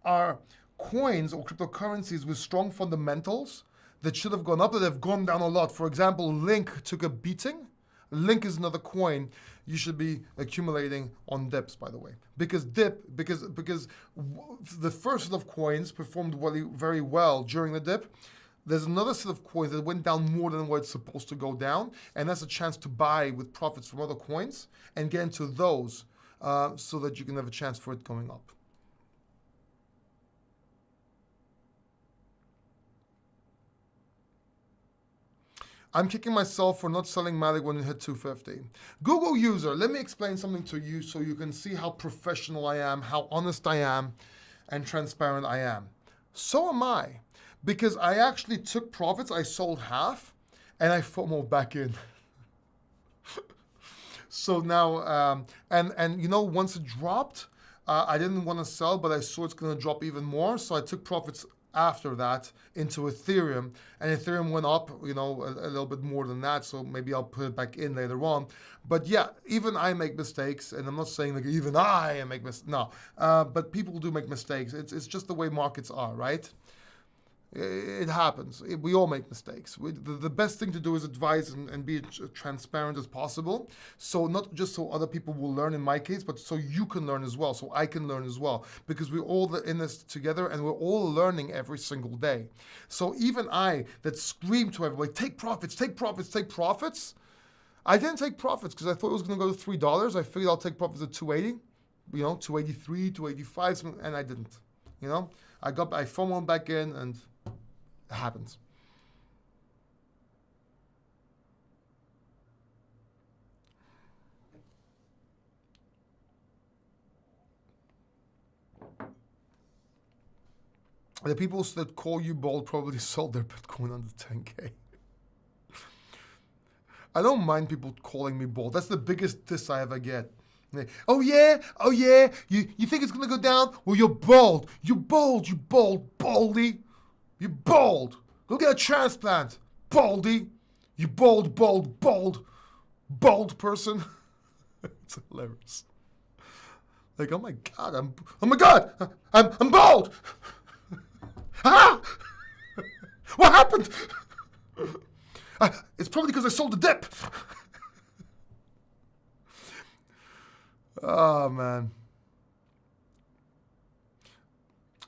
are coins or cryptocurrencies with strong fundamentals that should have gone up, that have gone down a lot. For example, Link took a beating. Link is another coin you should be accumulating on dips, by the way, because the first set of coins performed very well during the dip. There's another set of coins that went down more than what it's supposed to go down, and that's a chance to buy with profits from other coins and get into those so that you can have a chance for it going up. I'm kicking myself for not selling Matic when it hit 250. Google user, let me explain something to you so you can see how professional I am, how honest I am, and transparent I am. So am I, because I actually took profits, I sold half, and I FOMO back in. So now, and you know, once it dropped, I didn't want to sell, but I saw it's going to drop even more, so I took profits after that into Ethereum, and Ethereum went up, you know, a little bit more than that, so maybe I'll put it back in later on. But yeah, even I make mistakes, and I'm not saying like even I make mistakes, no, but people do make mistakes. It's just the way markets are, right? It happens. We all make mistakes. The best thing to do is advise and be as transparent as possible. So not just so other people will learn in my case, but so you can learn as well, so I can learn as well. Because we're all in this together and we're all learning every single day. So even I that screamed to everybody, take profits, take profits, take profits. I didn't take profits because I thought it was going to go to $3. I figured I'll take profits at 280, you know, 283, 285, and I didn't. You know, I FOMO'd back in and it happens. The people that call you bold probably sold their Bitcoin under 10K. I don't mind people calling me bold. That's the biggest diss I ever get. Oh yeah, you think it's gonna go down? Well, you're bold. You're bold, you bold, boldy. You're bold. Go get a transplant. Baldy. You bold person. It's hilarious. Like, oh my God, I'm bald. Ah! What happened? It's probably because I sold the dip. Oh, man.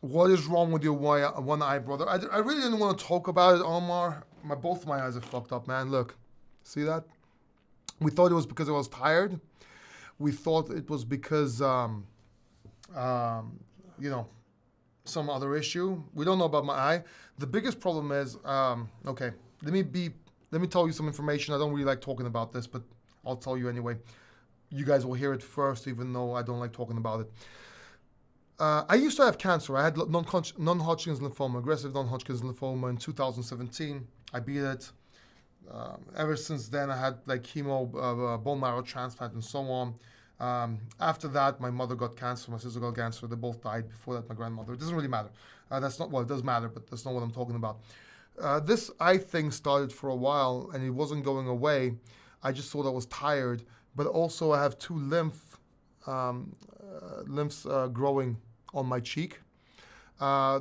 What is wrong with your one eye, brother? I really didn't want to talk about it, Omar. Both my eyes are fucked up, man. Look. See that? We thought it was because I was tired. We thought it was because, you know, some other issue. We don't know about my eye. The biggest problem is, okay, let me tell you some information. I don't really like talking about this, but I'll tell you anyway. You guys will hear it first, even though I don't like talking about it. I used to have cancer. I had non-Hodgkin's lymphoma, aggressive non-Hodgkin's lymphoma in 2017. I beat it. Ever since then, I had like chemo, bone marrow transplant, and so on. After that, my mother got cancer, my sister got cancer. They both died. Before that, my grandmother. It doesn't really matter. That's not, well, it does matter, but that's not what I'm talking about. This eye thing started for a while, and it wasn't going away. I just thought I was tired, but also I have two lymphs growing on my cheek.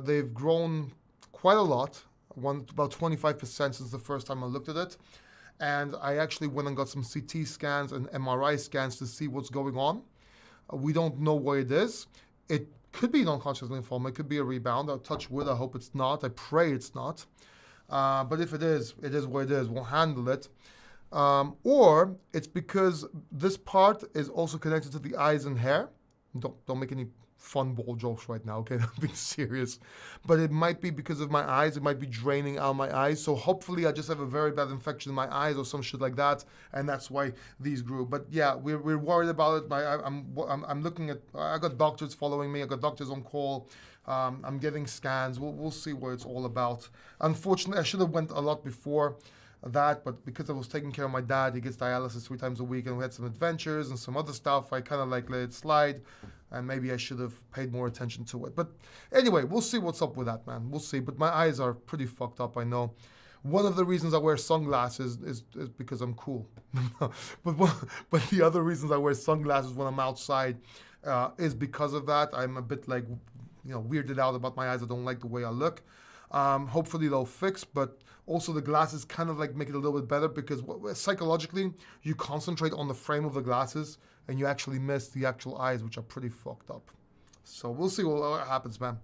They've grown quite a lot, about 25% since the first time I looked at it. And I actually went and got some CT scans and MRI scans to see what's going on. We don't know what it is. It could be non-Hodgkin's lymphoma. It could be a rebound. I'll touch wood. I hope it's not. I pray it's not. But if it is what it is. We'll handle it. Or it's because this part is also connected to the eyes and hair. Don't make any fun ball jokes right now, okay? I'm being serious. But it might be because of my eyes. It might be draining out my eyes. So hopefully I just have a very bad infection in my eyes or some shit like that, and that's why these grew. But yeah, we're worried about it. I'm looking at. I got doctors following me. I got doctors on call. I'm getting scans. We'll see what it's all about. Unfortunately, I should have went a lot before that, but because I was taking care of my dad, he gets dialysis 3 times a week, and we had some adventures and some other stuff. I kind of like let it slide, and maybe I should have paid more attention to it. But anyway, we'll see what's up with that, man. We'll see. But my eyes are pretty fucked up, I know. One of the reasons I wear sunglasses is because I'm cool. but the other reasons I wear sunglasses when I'm outside is because of that. I'm a bit like, weirded out about my eyes. I don't like the way I look. Hopefully they'll fix, but also the glasses kind of like make it a little bit better because psychologically you concentrate on the frame of the glasses and you actually miss the actual eyes, which are pretty fucked up. So we'll see what happens, man.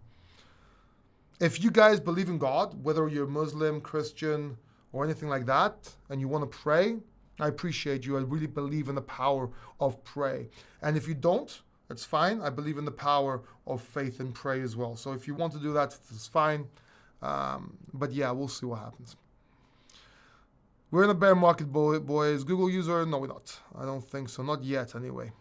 If you guys believe in God, whether you're Muslim, Christian, or anything like that, and you want to pray, I appreciate you. I really believe in the power of pray. And if you don't, that's fine. I believe in the power of faith and pray as well. So if you want to do that, it's fine. But yeah, we'll see what happens. We're in a bear market, boys. Google user? No, we're not. I don't think so. Not yet, anyway.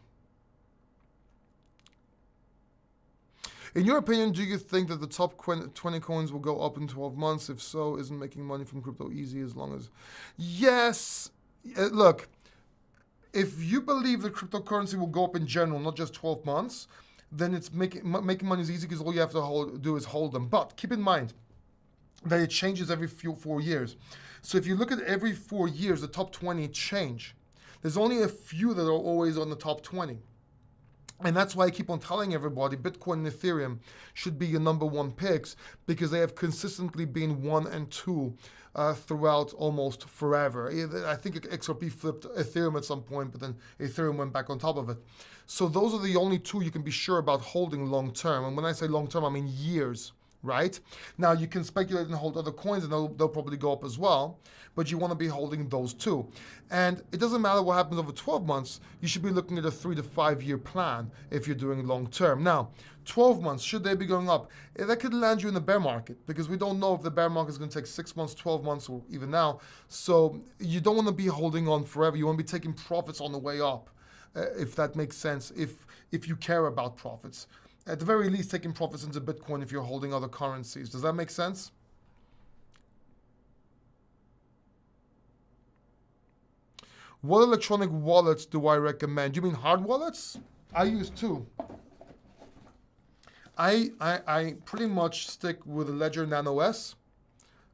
In your opinion, do you think that the top 20 coins will go up in 12 months? If so, isn't making money from crypto easy as long as... Yes. Look, if you believe that cryptocurrency will go up in general, not just 12 months, then it's making money is easy because all you have to do is hold them. But keep in mind that it changes every 4 years. So if you look at every 4 years, the top 20 change. There's only a few that are always on the top 20. And that's why I keep on telling everybody Bitcoin and Ethereum should be your number 1 picks because they have consistently been 1 and 2 throughout almost forever. I think XRP flipped Ethereum at some point, but then Ethereum went back on top of it. So those are the only 2 you can be sure about holding long term. And when I say long term, I mean years, right? Now you can speculate and hold other coins and they'll probably go up as well, but you want to be holding those 2. And it doesn't matter what happens over 12 months, you should be looking at a 3 to 5 year plan if you're doing long term. Now, 12 months, should they be going up? That could land you in the bear market because we don't know if the bear market is going to take 6 months, 12 months, or even now. So you don't want to be holding on forever. You want to be taking profits on the way up, if that makes sense, if you care about profits. At the very least, taking profits into Bitcoin if you're holding other currencies. Does that make sense? What electronic wallets do I recommend? You mean hard wallets? I use 2. I pretty much stick with Ledger Nano S.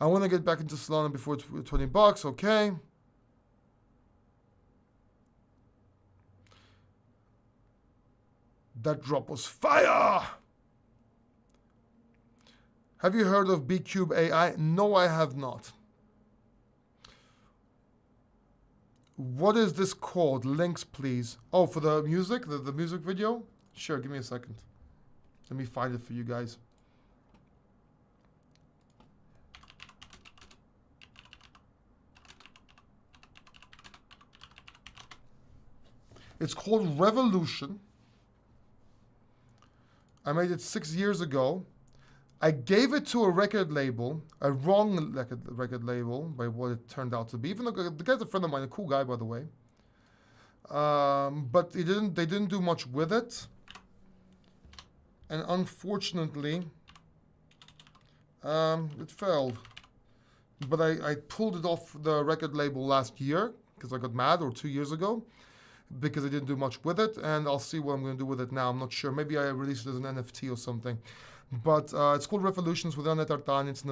I want to get back into Solana before $20. Okay. That drop was fire. Have you heard of B-Cube AI? No, I have not. What is this called? Links, please. Oh, for the music? The music video? Sure, give me a second. Let me find it for you guys. It's called Revolution. I made it 6 years ago. I gave it to a record label, a wrong record label, by what it turned out to be. Even though the guy's a friend of mine, a cool guy, by the way. But they didn't do much with it. And unfortunately, it failed. But I pulled it off the record label last year, because I got mad, or 2 years ago, because I didn't do much with it. And I'll see what I'm going to do with it now. I'm not sure. Maybe I release it as an NFT or something. But it's called Revolutions with Annette Artan. It's an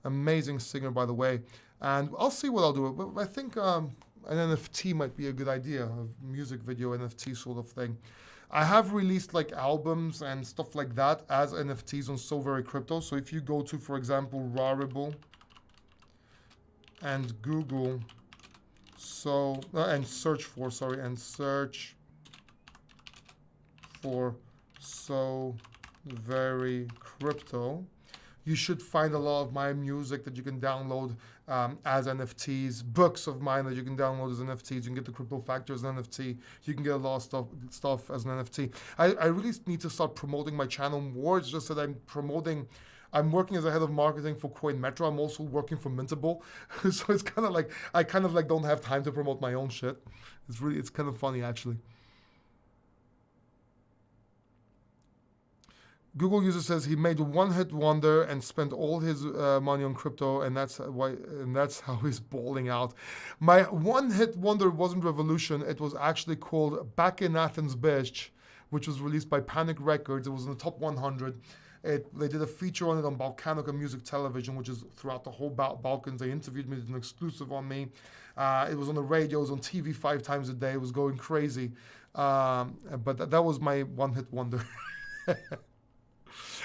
amazing singer, by the way. And I'll see what I'll do. But I think an NFT might be a good idea, a music video NFT sort of thing. I have released like albums and stuff like that as NFTs on So Very Crypto. So if you go to, for example, Rarible and Google, and search for So Very Crypto, you should find a lot of my music that you can download as NFTs, books of mine that you can download as NFTs. You can get the Crypto Factor as an NFT. You can get a lot of stuff as an NFT. I really need to start promoting my channel more. It's just that I'm working as a head of marketing for Coin Metro. I'm also working for Mintable. So it's kind of like, I kind of like don't have time to promote my own shit. It's kind of funny, actually. Google user says he made a one-hit wonder and spent all his money on crypto, and that's how he's balling out. My one-hit wonder wasn't Revolution. It was actually called Back in Athens Bitch, which was released by Panic Records. It was in the top 100. They did a feature on it on Balkanica Music Television, which is throughout the whole Balkans. They interviewed me, did an exclusive on me. It was on the radio, it was on TV 5 times a day. It was going crazy. But that was my one-hit wonder.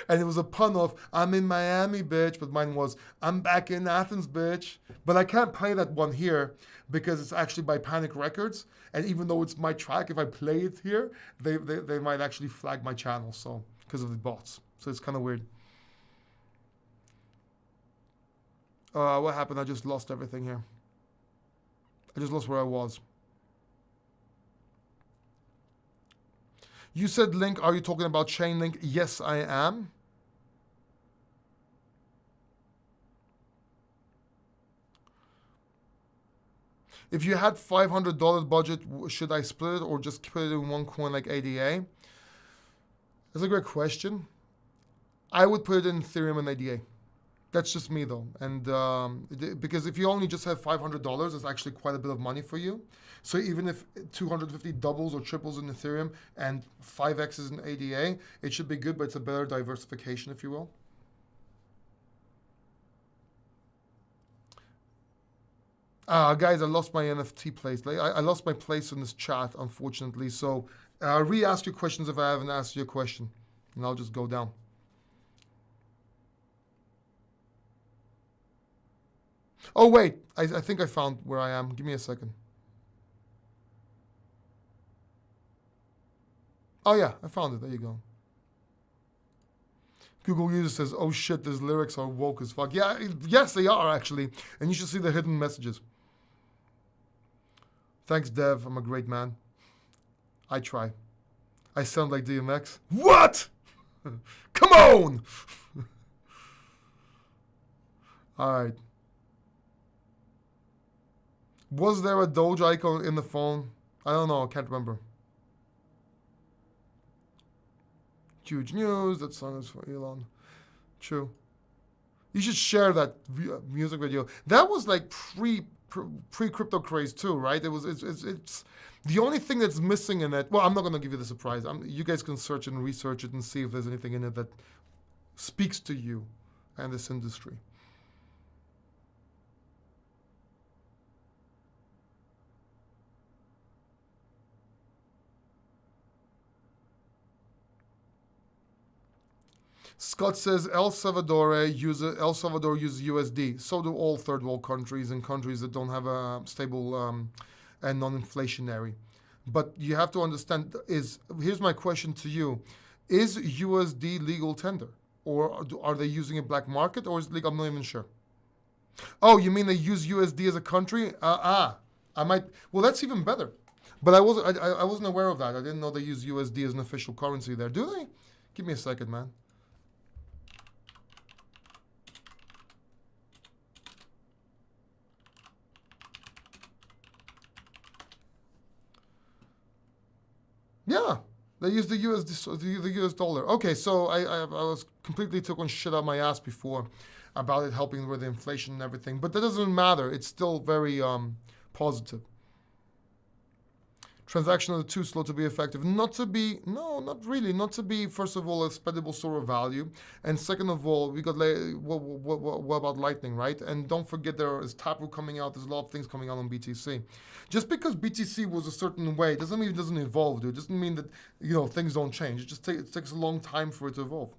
And it was a pun of, I'm in Miami, bitch, but mine was, I'm back in Athens, bitch. But I can't play that one here because it's actually by Panic Records. And even though it's my track, if I play it here, they might actually flag my channel, so because of the bots. So it's kind of weird. What happened? I just lost everything here. I just lost where I was. You said Link, are you talking about Chainlink? Yes, I am. If you had $500 budget, should I split it or just put it in one coin like ADA? That's a great question. I would put it in Ethereum and ADA. That's just me though. And because if you only just have $500, it's actually quite a bit of money for you. So even if 250 doubles or triples in Ethereum and 5x's in ADA, it should be good, but it's a better diversification, if you will. Guys, I lost my NFT place. I lost my place in this chat, unfortunately. So re-ask your questions if I haven't asked you a question. And I'll just go down. Oh, wait. I think I found where I am. Give me a second. Oh, yeah. I found it. There you go. Google user says, oh, shit, these lyrics are woke as fuck. Yeah, yes, they are, actually. And you should see the hidden messages. Thanks, Dev. I'm a great man. I try. I sound like DMX. What? Come on! All right. Was there a Doge icon in the phone? I don't know. I can't remember. Huge news. That song is for Elon. True. You should share that music video. That was like pre-crypto craze too, right? It's the only thing that's missing in it. Well, I'm not going to give you the surprise. You guys can search and research it and see if there's anything in it that speaks to you and this industry. Scott says El Salvador uses USD. So do all third world countries and countries that don't have a stable and non-inflationary. But you have to understand, here's my question to you. Is USD legal tender? Or are they using a black market, or is it legal? I'm not even sure. Oh, you mean they use USD as a country? I might. Well, that's even better. But I wasn't aware of that. I didn't know they use USD as an official currency there. Do they? Give me a second, man. Yeah, they use the USD, the US dollar. Okay, so I was completely took on shit out my ass before about it helping with the inflation and everything, but that doesn't matter. It's still very positive. Transactions are too slow to be effective. Not to be, no, not really. Not to be, first of all, a spendable store of value. And second of all, we got, what about Lightning, right? And don't forget there is Taproot coming out. There's a lot of things coming out on BTC. Just because BTC was a certain way doesn't mean it doesn't evolve, dude. It doesn't mean that, things don't change. It takes a long time for it to evolve.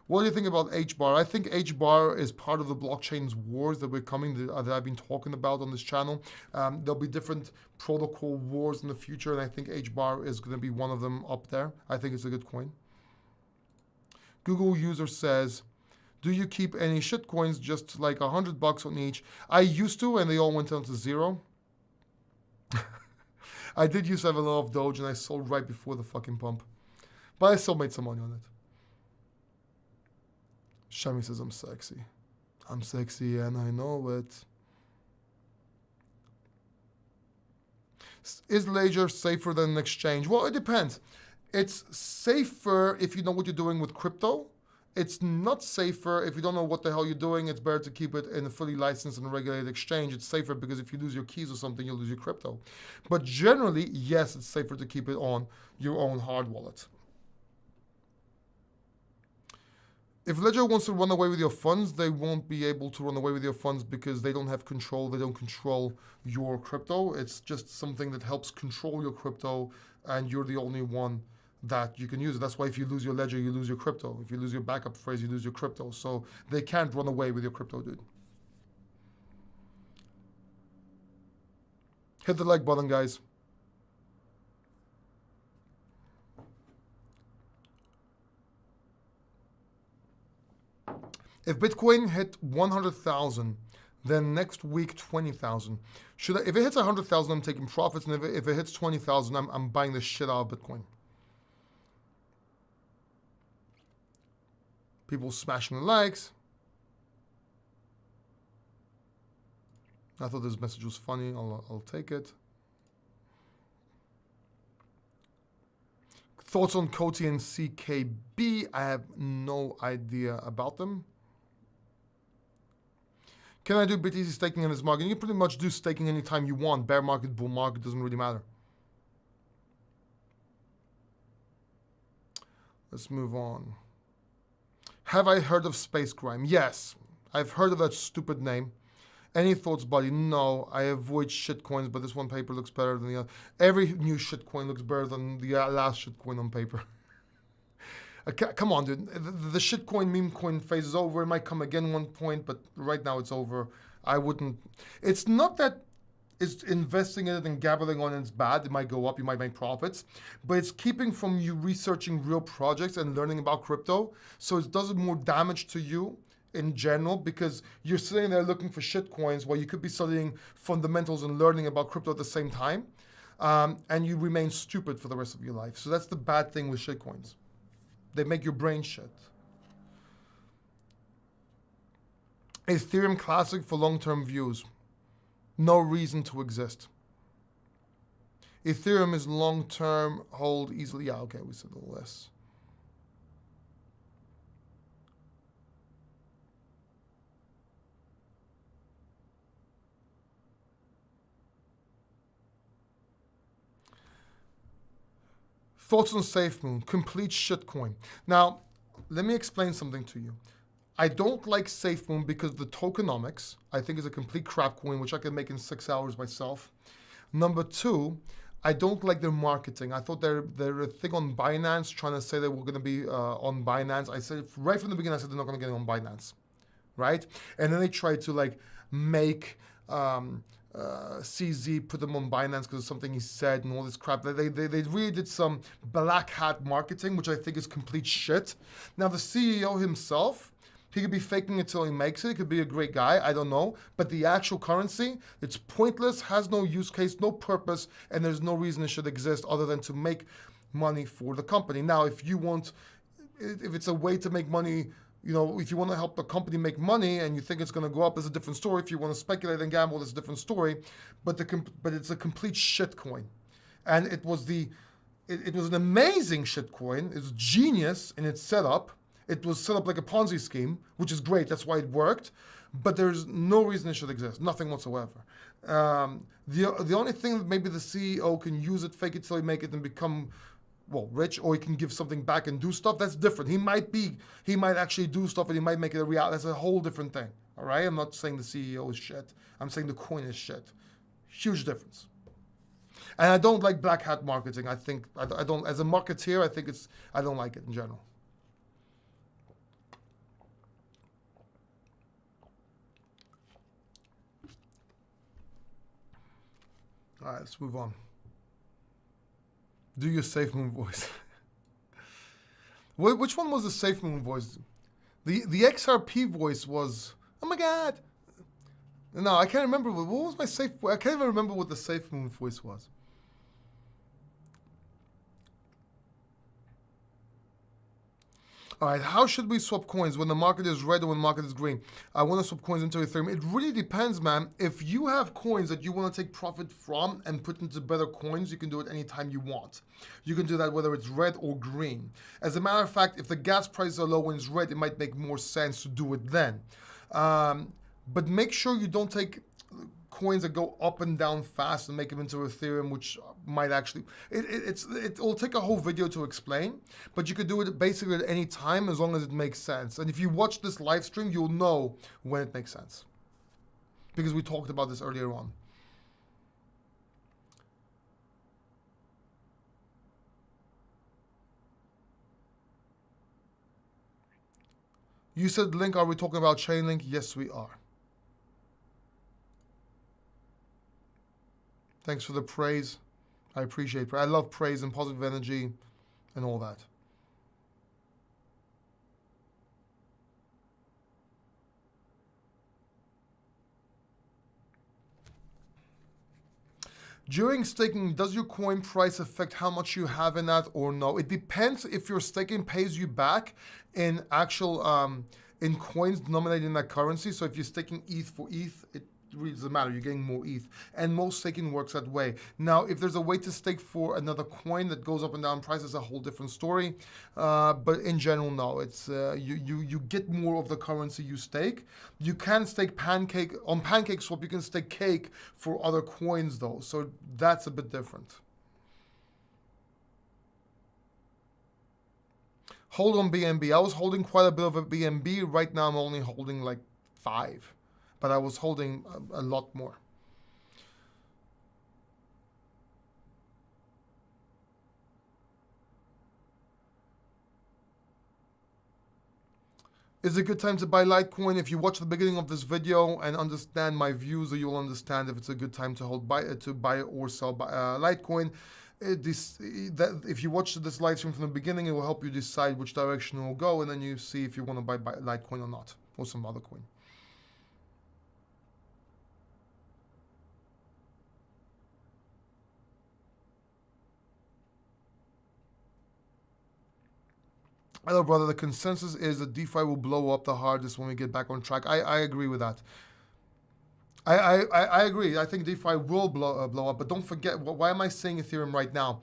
What do you think about H-bar? I think H-bar is part of the blockchain's wars that that I've been talking about on this channel. There'll be different protocol wars in the future, and I think H-bar is going to be one of them up there. I think it's a good coin. Google user says, do you keep any shit coins, just like $100 on each? I used to, and they all went down to zero. I did used to have a lot of Doge, and I sold right before the fucking pump. But I still made some money on it. Shami says, I'm sexy. I'm sexy and I know it. Is Ledger safer than an exchange? Well, it depends. It's safer if you know what you're doing with crypto. It's not safer if you don't know what the hell you're doing. It's better to keep it in a fully licensed and regulated exchange. It's safer because if you lose your keys or something, you'll lose your crypto. But generally, yes, it's safer to keep it on your own hard wallet. If Ledger wants to run away with your funds, they won't be able to run away with your funds because they don't have control. They don't control your crypto. It's just something that helps control your crypto, and you're the only one that you can use it. That's why if you lose your Ledger, you lose your crypto. If you lose your backup phrase, you lose your crypto. So they can't run away with your crypto, dude. Hit the like button, guys. If Bitcoin hit 100,000, then next week 20,000. If it hits 100,000, I'm taking profits, and if it hits 20,000, I'm buying the shit out of Bitcoin. People smashing the likes. I thought this message was funny. I'll take it. Thoughts on Coty and CKB? I have no idea about them. Can I do BTC staking in this market? You can pretty much do staking anytime you want. Bear market, bull market, doesn't really matter. Let's move on. Have I heard of Space Crime? Yes. I've heard of that stupid name. Any thoughts, buddy? No. I avoid shitcoins, but this one paper looks better than the other. Every new shitcoin looks better than the last shitcoin on paper. Come on, dude. The shitcoin, meme coin phase is over. It might come again one point, but right now it's over. I wouldn't. It's not that it's investing in it and gambling on it is bad. It might go up. You might make profits. But it's keeping from you researching real projects and learning about crypto. So it does more damage to you in general because you're sitting there looking for shitcoins while you could be studying fundamentals and learning about crypto at the same time. And you remain stupid for the rest of your life. So that's the bad thing with shitcoins. They make your brain shit. Ethereum Classic for long-term views. No reason to exist. Ethereum is long-term, hold easily. Yeah, okay, we said a little less. Thoughts on SafeMoon, complete shitcoin. Now, let me explain something to you. I don't like SafeMoon because the tokenomics, I think, is a complete crap coin, which I can make in 6 hours myself. Number two, I don't like their marketing. I thought they're a thing on Binance trying to say that we're going to be on Binance. I said right from the beginning, I said they're not going to get on Binance, right? And then they tried to like make CZ put them on Binance because of something he said and all this crap. They really did some black hat marketing, which I think is complete shit. Now the CEO himself, he could be faking it till he makes it. He could be a great guy, I don't know. But the actual currency, it's pointless, has no use case, no purpose, and there's no reason it should exist other than to make money for the company. Now, if it's a way to make money, if you want to help the company make money and you think it's going to go up, it's a different story. If you want to speculate and gamble, it's a different story. But it's a complete shit coin. And it was an amazing shit coin. It's genius in its setup. It was set up like a Ponzi scheme, which is great. That's why it worked. But there's no reason it should exist. Nothing whatsoever. The only thing that maybe the CEO can use it, fake it till he make it, and become rich, or he can give something back and do stuff. That's different. He might actually do stuff and he might make it a reality. That's a whole different thing. All right. I'm not saying the CEO is shit. I'm saying the coin is shit. Huge difference. And I don't like black hat marketing. I don't, as a marketeer, I don't like it in general. All right, let's move on. Do your Safe Moon voice. Which one was the Safe Moon voice? The XRP voice was, oh my God. No, I can't remember. What was my safe? I can't even remember what the Safe Moon voice was. All right, how should we swap coins when the market is red or when the market is green? I want to swap coins into Ethereum. It really depends, man. If you have coins that you want to take profit from and put into better coins, you can do it anytime you want. You can do that whether it's red or green. As a matter of fact, if the gas prices are low when it's red, it might make more sense to do it then. But make sure you don't take coins that go up and down fast and make them into Ethereum, which might actually, it will take a whole video to explain, but you could do it basically at any time as long as it makes sense. And if you watch this live stream, you'll know when it makes sense, because we talked about this earlier on. You said, Link, are we talking about Chainlink? Yes, we are. Thanks for the praise. I appreciate it. I love praise and positive energy and all that. During staking, does your coin price affect how much you have in that or no? It depends if your staking pays you back in actual, in coins denominated in that currency. So if you're staking ETH for ETH, it really doesn't matter. You're getting more ETH. And most staking works that way. Now, if there's a way to stake for another coin that goes up and down in price, it's a whole different story. But in general, no. It's you get more of the currency you stake. You can stake Pancake. On PancakeSwap, you can stake Cake for other coins, though. So that's a bit different. Hold on BNB. I was holding quite a bit of a BNB. Right now, I'm only holding like 5. But I was holding a lot more. Is it a good time to buy Litecoin? If you watch the beginning of this video and understand my views, you'll understand if it's a good time to buy or sell Litecoin. If you watch this live stream from the beginning, it will help you decide which direction it will go, and then you see if you want to buy Litecoin or not, or some other coin. Hello, brother. The consensus is that DeFi will blow up the hardest when we get back on track. I agree with that. I agree. I think DeFi will blow up. But don't forget, why am I saying Ethereum right now?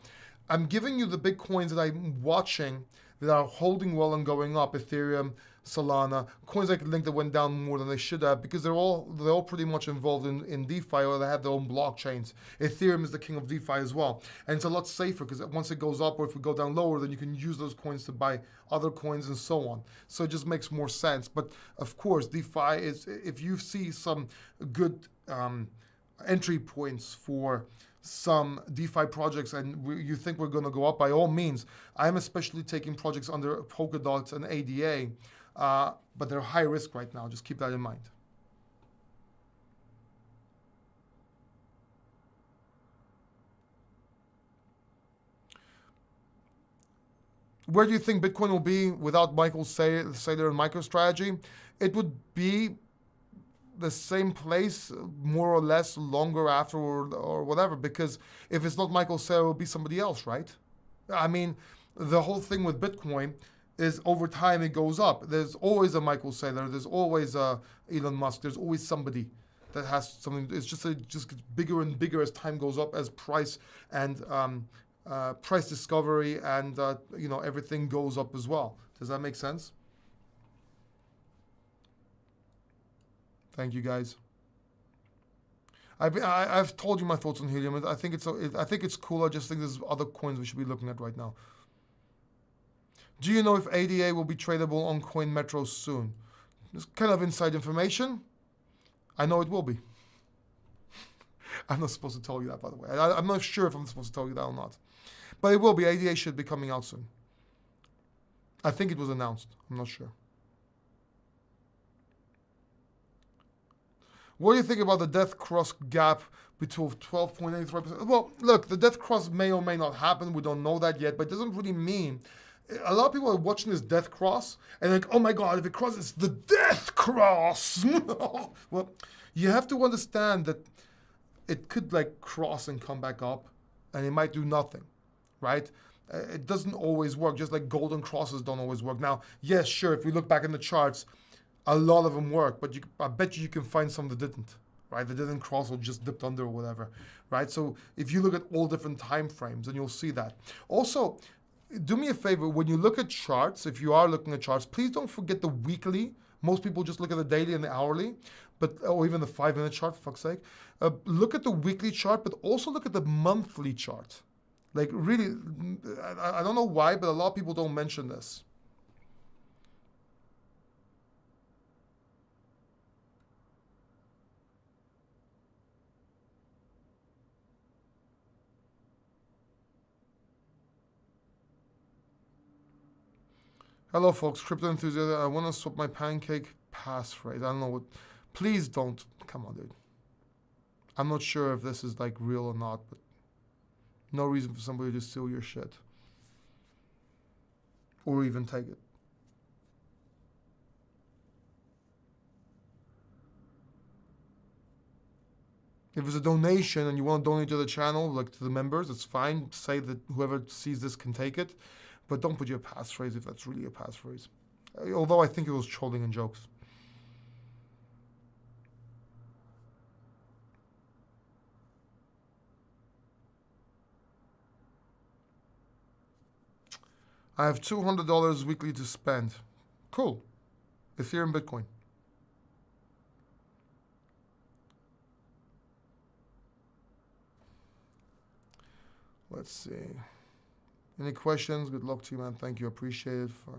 I'm giving you the big coins that I'm watching that are holding well and going up. Ethereum, Solana, coins like Link that went down more than they should have, because they're all pretty much involved in DeFi, or they have their own blockchains. Ethereum is the king of DeFi as well. And it's a lot safer because once it goes up, or if we go down lower, then you can use those coins to buy other coins and so on. So it just makes more sense. But of course, DeFi is, if you see some good entry points for some DeFi projects, and you think we're going to go up, by all means. I'm especially taking projects under Polkadot and ADA, but they're high risk right now. Just keep that in mind. Where do you think Bitcoin will be without Michael Saylor and MicroStrategy? It would be the same place, more or less, longer after or whatever, because if it's not Michael Saylor, it will be somebody else, right? I mean, the whole thing with Bitcoin is over time it goes up. There's always a Michael Saylor, there's always a Elon Musk, there's always somebody that has something. It's just gets bigger and bigger as time goes up, as price and price discovery and everything goes up as well. Does that make sense? Thank you, guys. I've told you my thoughts on helium. I think it's cool. I just think there's other coins we should be looking at right now. Do you know if ADA will be tradable on Coin Metro soon? It's kind of inside information. I know it will be. I'm not supposed to tell you that, by the way. I'm not sure if I'm supposed to tell you that or not. But it will be. ADA should be coming out soon. I think it was announced. I'm not sure. What do you think about the death cross gap between 12.83%? Well, look, the death cross may or may not happen. We don't know that yet, but it doesn't really mean. A lot of people are watching this death cross and like, oh my God, if it crosses the death cross. Well, you have to understand that it could like cross and come back up and it might do nothing, right? It doesn't always work, just like golden crosses don't always work. Now, yes, sure, if we look back in the charts, a lot of them work, but I bet you can find some that didn't, right? That didn't cross or just dipped under or whatever, right? So if you look at all different time frames, then you'll see that. Also, do me a favor, when you look at charts, if you are looking at charts, please don't forget the weekly. Most people just look at the daily and the hourly, or even the 5-minute chart, for fuck's sake. Look at the weekly chart, but also look at the monthly chart. Like really, I don't know why, but a lot of people don't mention this. Hello, folks. Crypto enthusiast. I want to swap my pancake passphrase. I don't know what. Please don't. Come on, dude. I'm not sure if this is like real or not, but no reason for somebody to steal your shit or even take it. If it's a donation and you want to donate to the channel, like to the members, it's fine. Say that whoever sees this can take it. But don't put your passphrase if that's really a passphrase. Although I think it was trolling and jokes. I have $200 weekly to spend. Cool. Ethereum, Bitcoin. Let's see. Any questions? Good luck to you, man. Thank you. Appreciate it. For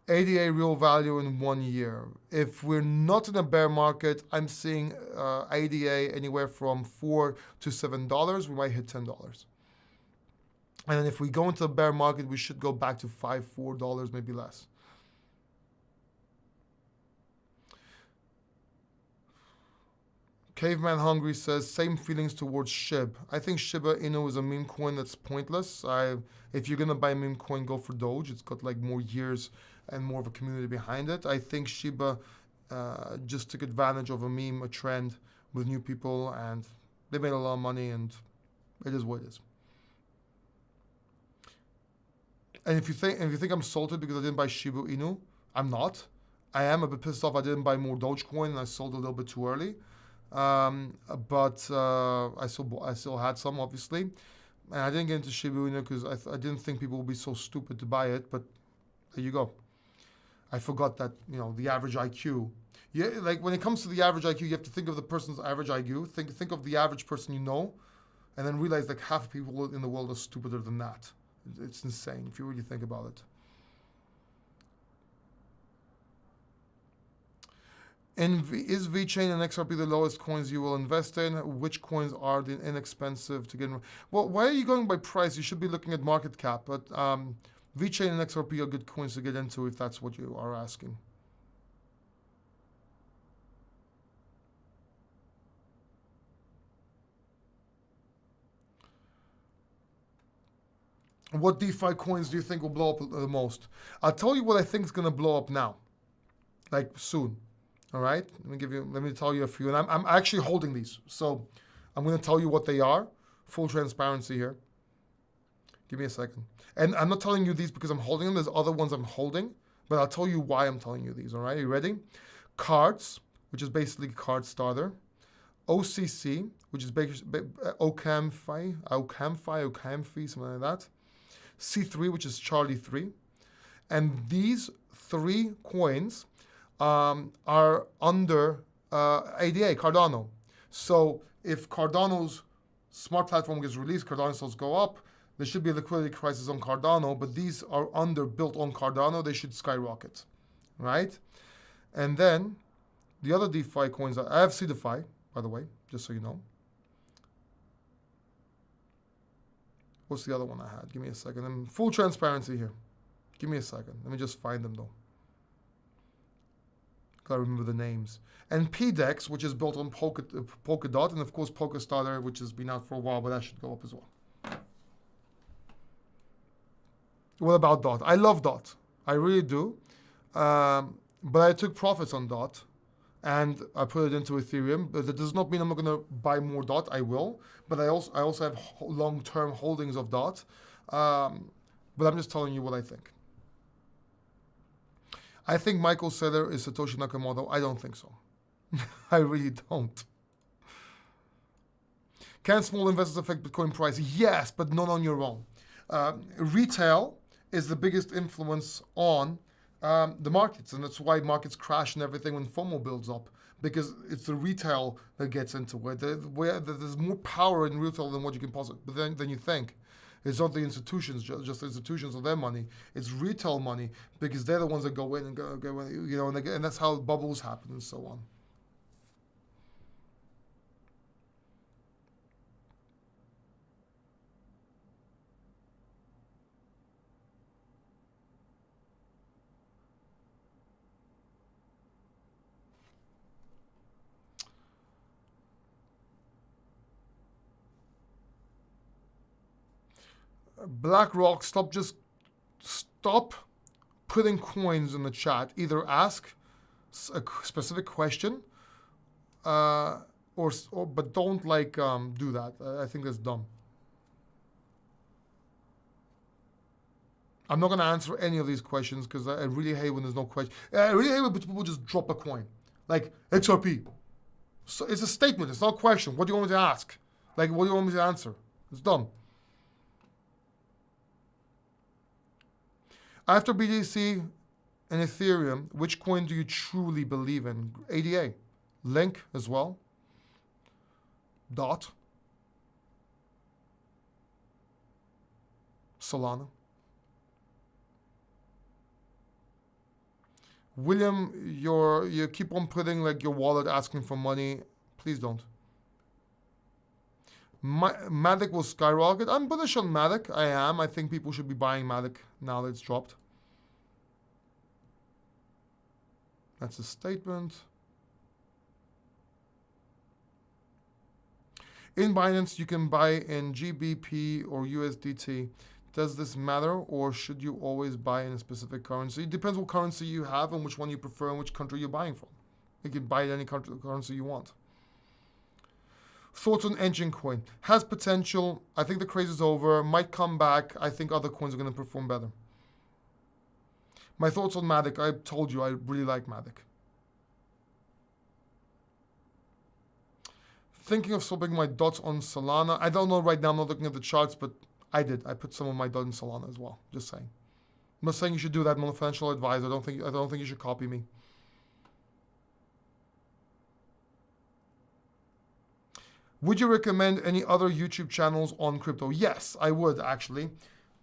ADA real value in 1 year. If we're not in a bear market, I'm seeing ADA anywhere from $4 to $7. We might hit $10. And then if we go into a bear market, we should go back to $5, $4, maybe less. Caveman Hungry says, same feelings towards SHIB. I think Shiba Inu is a meme coin that's pointless. If you're going to buy a meme coin, go for Doge. It's got like more years and more of a community behind it. I think Shiba just took advantage of a trend with new people, and they made a lot of money, and it is what it is. And if you think I'm salted because I didn't buy Shiba Inu, I'm not. I am a bit pissed off I didn't buy more Dogecoin and I sold a little bit too early. But I still had some, obviously, and I didn't get into Shiba Inu because I didn't think people would be so stupid to buy it. But there you go. I forgot that the average IQ. Yeah, like when it comes to the average IQ, you have to think of the person's average IQ. Think of the average person you know, and then realize like half of people in the world are stupider than that. It's insane if you really think about it. Is VeChain and XRP the lowest coins you will invest in? Which coins are the inexpensive to get in? Well, why are you going by price? You should be looking at market cap. But VeChain and XRP are good coins to get into if that's what you are asking. What DeFi coins do you think will blow up the most? I'll tell you what I think is going to blow up now, like soon. All right, let me tell you a few, and I'm actually holding these, so I'm going to tell you what they are. Full transparency here. Give me a second, and I'm not telling you these because I'm holding them. There's other ones I'm holding, but I'll tell you why I'm telling you these. All right, you ready? Cards, which is basically Card Starter. OCC, which is Ocamfi, something like that. C3, which is Charlie 3. And these three coins are under ADA, Cardano. So if Cardano's smart platform gets released, Cardano sales go up, there should be a liquidity crisis on Cardano, but these are built on Cardano, they should skyrocket, right? And then the other DeFi coins, I have CDeFi, by the way, just so you know. What's the other one I had? Give me a second. I'm full transparency here. Give me a second. Let me just find them though. Gotta remember the names. And PDEX, which is built on Polkadot, and of course Polkastarter, which has been out for a while, but that should go up as well. What about DOT? I love DOT. I really do. But I took profits on DOT and I put it into Ethereum. But that does not mean I'm not going to buy more DOT. I will. But I also have long-term holdings of DOT. But I'm just telling you what I think. I think Michael Saylor is Satoshi Nakamoto. I don't think so. I really don't. Can small investors affect Bitcoin price? Yes, but not on your own. Retail is the biggest influence on the markets, and that's why markets crash and everything when FOMO builds up, because it's the retail that gets into it. Where there's more power in retail than what you can possibly than you think. It's not the institutions, just the institutions of their money. It's retail money because they're the ones that go in and go you know, and that's how bubbles happen and so on. BlackRock, stop putting coins in the chat. Either ask a specific question, but don't do that. I think that's dumb. I'm not going to answer any of these questions because I really hate when there's no question. I really hate when people just drop a coin, like XRP. So it's a statement. It's not a question. What do you want me to ask? Like, what do you want me to answer? It's dumb. After BTC and Ethereum, which coin do you truly believe in? ADA, Link as well, DOT, Solana. William, you keep on putting like your wallet asking for money. Please don't. Matic will skyrocket. I'm bullish on Matic. I am. I think people should be buying Matic now that it's dropped. That's a statement. In Binance, you can buy in GBP or USDT. Does this matter, or should you always buy in a specific currency? It depends what currency you have and which one you prefer and which country you're buying from. You can buy any currency you want. Thoughts on Engine Coin? Has potential. I think the craze is over. Might come back. I think other coins are going to perform better. My thoughts on Matic. I told you I really like Matic. Thinking of swapping my dots on Solana. I don't know right now. I'm not looking at the charts, but I did. I put some of my dots in Solana as well. Just saying. I'm not saying you should do that. I'm not a financial advisor. I don't think you should copy me. Would you recommend any other YouTube channels on crypto? Yes, I would actually.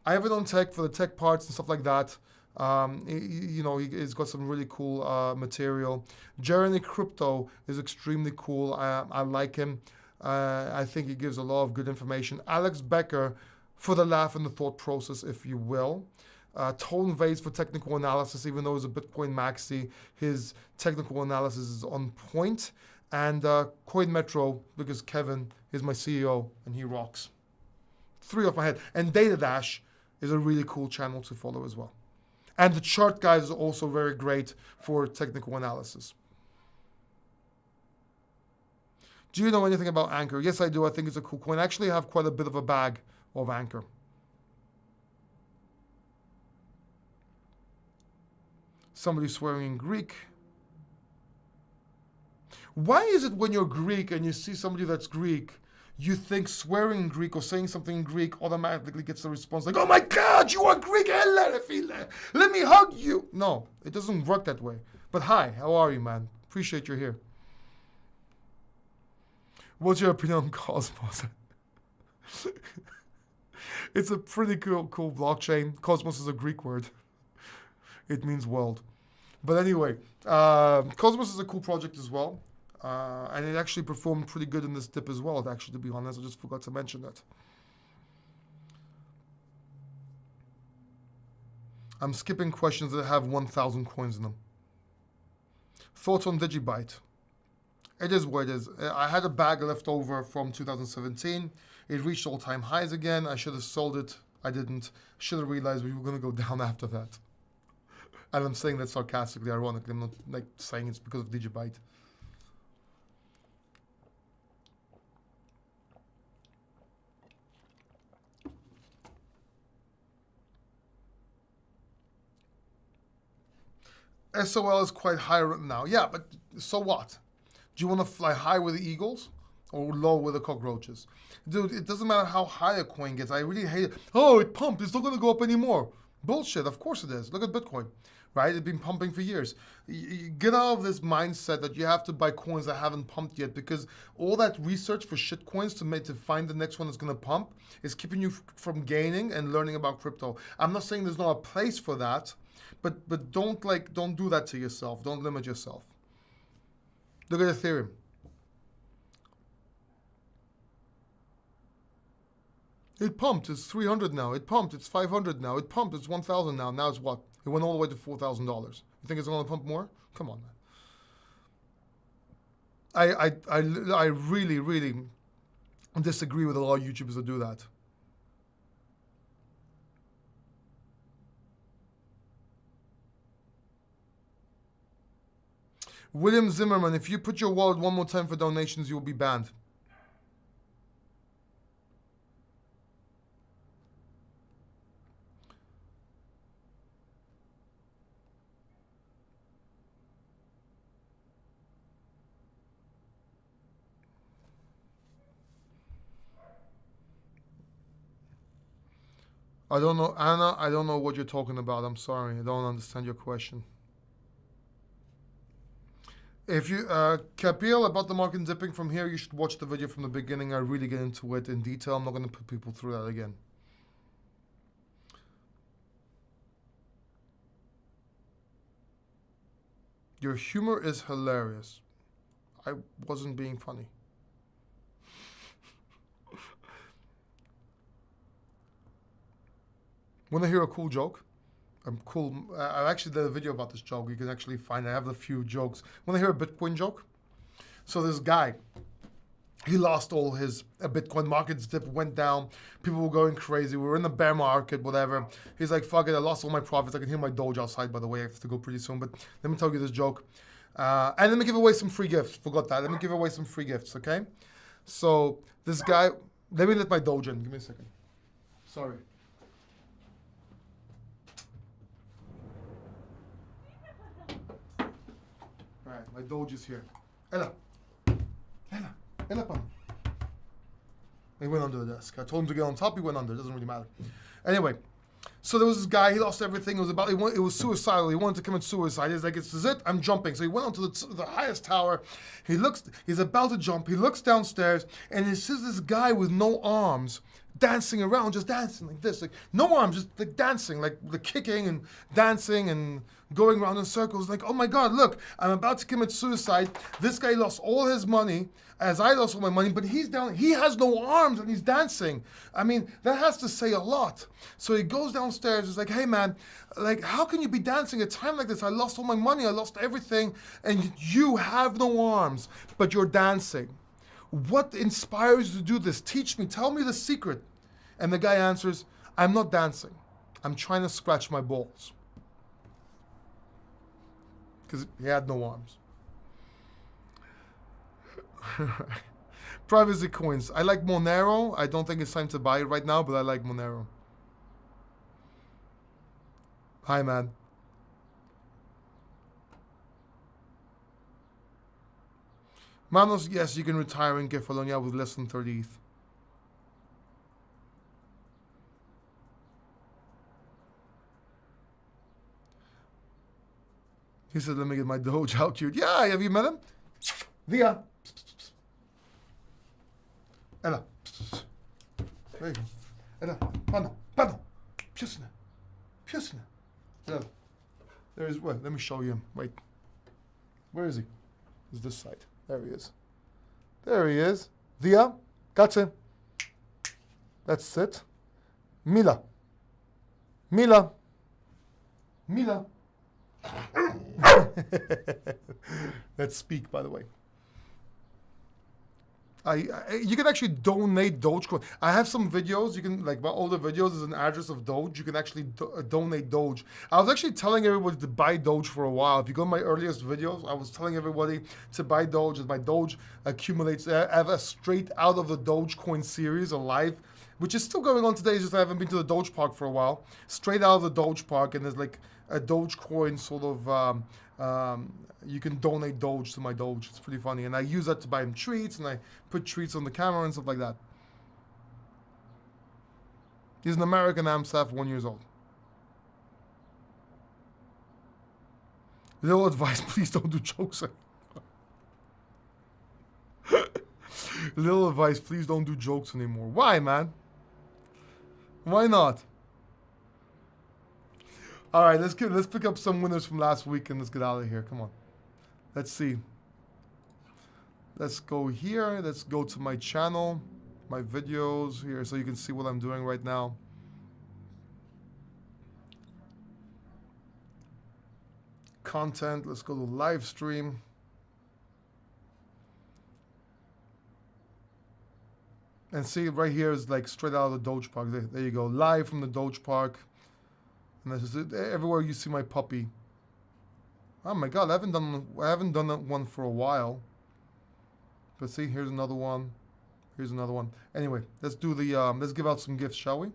I have it on tech for the tech parts and stuff like that. He's got some really cool material. Jeremy Crypto is extremely cool. I like him. I think he gives a lot of good information. Alex Becker for the laugh and the thought process, if you will. Tone Vase for technical analysis, even though he's a Bitcoin maxi, his technical analysis is on point. And Coin Metro, because Kevin is my CEO and he rocks. 3 off my head. And Data Dash is a really cool channel to follow as well. And the chart guys are also very great for technical analysis. Do you know anything about Anchor? Yes, I do. I think it's a cool coin. I actually have quite a bit of a bag of Anchor. Somebody swearing in Greek. Why is it when you're Greek and you see somebody that's Greek, you think swearing in Greek or saying something in Greek automatically gets the response like, oh my God, you are Greek, let me hug you. No, it doesn't work that way. But hi, how are you, man? Appreciate you're here. What's your opinion on Cosmos? It's a pretty cool blockchain. Cosmos is a Greek word. It means world. But anyway, Cosmos is a cool project as well. And it actually performed pretty good in this dip as well, actually, to be honest. I just forgot to mention that. I'm skipping questions that have 1,000 coins in them. Thoughts on Digibyte? It is what it is. I had a bag left over from 2017. It reached all-time highs again. I should have sold it. I didn't. Should have realized we were going to go down after that. And I'm saying that sarcastically, ironically. I'm not like saying it's because of Digibyte. SOL is quite high right now. Yeah, but so what? Do you want to fly high with the eagles or low with the cockroaches? Dude, it doesn't matter how high a coin gets. I really hate it. Oh, it pumped. It's not going to go up anymore. Bullshit. Of course it is. Look at Bitcoin, right? It's been pumping for years. Get out of this mindset that you have to buy coins that haven't pumped yet, because all that research for shit coins to find the next one that's going to pump is keeping you from gaining and learning about crypto. I'm not saying there's not a place for that, but don't do that to yourself. Don't limit yourself. Look at Ethereum. It pumped. It's 300 now. It pumped. It's 500 now. It pumped. It's 1,000 now. Now it's what? It went all the way to $4,000. You think it's going to pump more? Come on, man. I really, really disagree with a lot of YouTubers that do that. William Zimmerman, if you put your wallet one more time for donations, you will be banned. I don't know, Anna, I don't know what you're talking about. I'm sorry. I don't understand your question. If you, Kapil, about the market dipping from here, you should watch the video from the beginning. I really get into it in detail. I'm not going to put people through that again. Your humor is hilarious. I wasn't being funny. Want to hear a cool joke? I actually did a video about this joke. You can actually find, I have a few jokes. Want to hear a Bitcoin joke? So this guy, he lost all his Bitcoin markets dip, went down. People were going crazy. We were in the bear market, whatever. He's like, fuck it, I lost all my profits. I can hear my Doge outside, by the way. I have to go pretty soon, but let me tell you this joke. And let me give away some free gifts. Forgot that. Let me give away some free gifts, okay? So this guy, let me let my Doge in. Give me a second. Sorry. Alright, my Doge is here. Ella, Pam. He went under the desk. I told him to get on top, he went under. It doesn't really matter. Anyway, so there was this guy, he lost everything. It was suicidal. He wanted to commit suicide. He's like, this is it, I'm jumping. So he went onto the highest tower. He's about to jump. He looks downstairs, and he sees this guy with no arms dancing around, just dancing like this, like no arms, just like dancing, like the kicking and dancing and going around in circles. Like, oh my God, look, I'm about to commit suicide. This guy lost all his money, as I lost all my money, but he's down, he has no arms and he's dancing. I mean, that has to say a lot. So he goes downstairs, he's like, hey man, like how can you be dancing at a time like this? I lost all my money, I lost everything, and you have no arms, but you're dancing. What inspires you to do this? Teach me, tell me the secret. And the guy answers, I'm not dancing. I'm trying to scratch my balls. Because he had no arms. Privacy coins. I like Monero. I don't think it's time to buy it right now, but I like Monero. Hi, man. Manos, yes, you can retire in Kefalonia with less than 30 ETH. He said, let me get my Doge out here. Yeah, have you met him? Via. Ella. There you go. Ella. Pano. Pano. Pjusne. Pjusne. Ella. There is, well, let me show you him. Wait. Where is he? It's this side. There he is. There he is. Via. Gotcha. That's it. Mila. Mila. Mila. Let's speak, by the way. You can actually donate Dogecoin. I have some videos. You can, like, my older videos is an address of Doge. You can actually donate Doge. I was actually telling everybody to buy Doge for a while. If you go to my earliest videos, I was telling everybody to buy Doge as my Doge accumulates. I have a straight out of the Dogecoin series, a live, which is still going on today. It's just I haven't been to the Doge Park for a while. Straight out of the Doge Park, and there's like a Dogecoin sort of, you can donate Doge to my Doge. It's pretty funny. And I use that to buy him treats, and I put treats on the camera and stuff like that. He's an American AMSAF, 1 year old. Little advice, please don't do jokes. Little advice, please don't do jokes anymore. Why, man? Why not? All right, let's pick up some winners from last week and let's get out of here. Come on. Let's see. Let's go here. Let's go to my channel, my videos here, so you can see what I'm doing right now. Content. Let's go to live stream. And see, right here is like straight out of the Doge Park. There you go. Live from the Doge Park. And this is it. Everywhere you see my puppy. Oh my God, I haven't done that one for a while. But see, here's another one. Here's another one. Anyway, let's do the let's give out some gifts, shall we?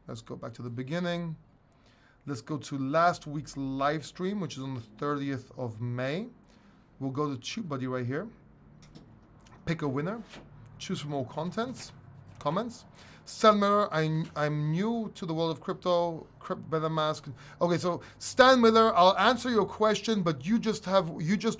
Let's go back to the beginning. Let's go to last week's live stream, which is on the 30th of May. We'll go to TubeBuddy right here. Pick a winner. Choose from all comments. Stan Miller, I'm new to the world of crypto, MetaMask. Okay, so Stan Miller, I'll answer your question, but you just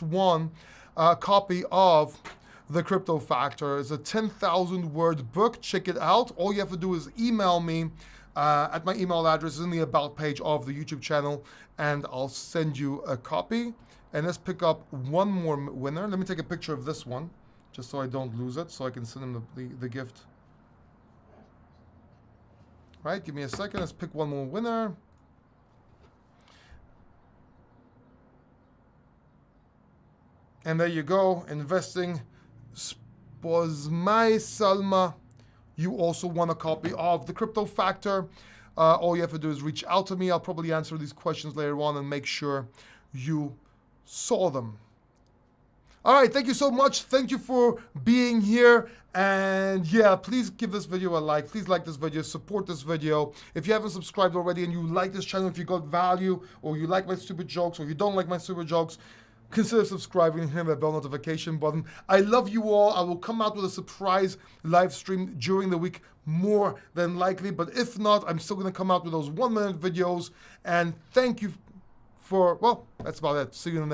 won a copy of The Crypto Factor. It's a 10,000 word book. Check it out. All you have to do is email me at my email address in the about page of the YouTube channel, and I'll send you a copy. And let's pick up one more winner. Let me take a picture of this one, just so I don't lose it, so I can send him the gift. Right, give me a second. Let's pick one more winner. And there you go. Investing. Spozmai Salma. You also won a copy of The Crypto Factor. All you have to do is reach out to me. I'll probably answer these questions later on and make sure you saw them. All right, thank you so much. Thank you for being here. And yeah, please give this video a like. Please like this video, support this video. If you haven't subscribed already and you like this channel, if you got value, or you like my stupid jokes, or you don't like my stupid jokes, consider subscribing and hit that bell notification button. I love you all. I will come out with a surprise live stream during the week, more than likely. But if not, I'm still going to come out with those 1-minute videos. And thank you for, well, that's about it. See you in the next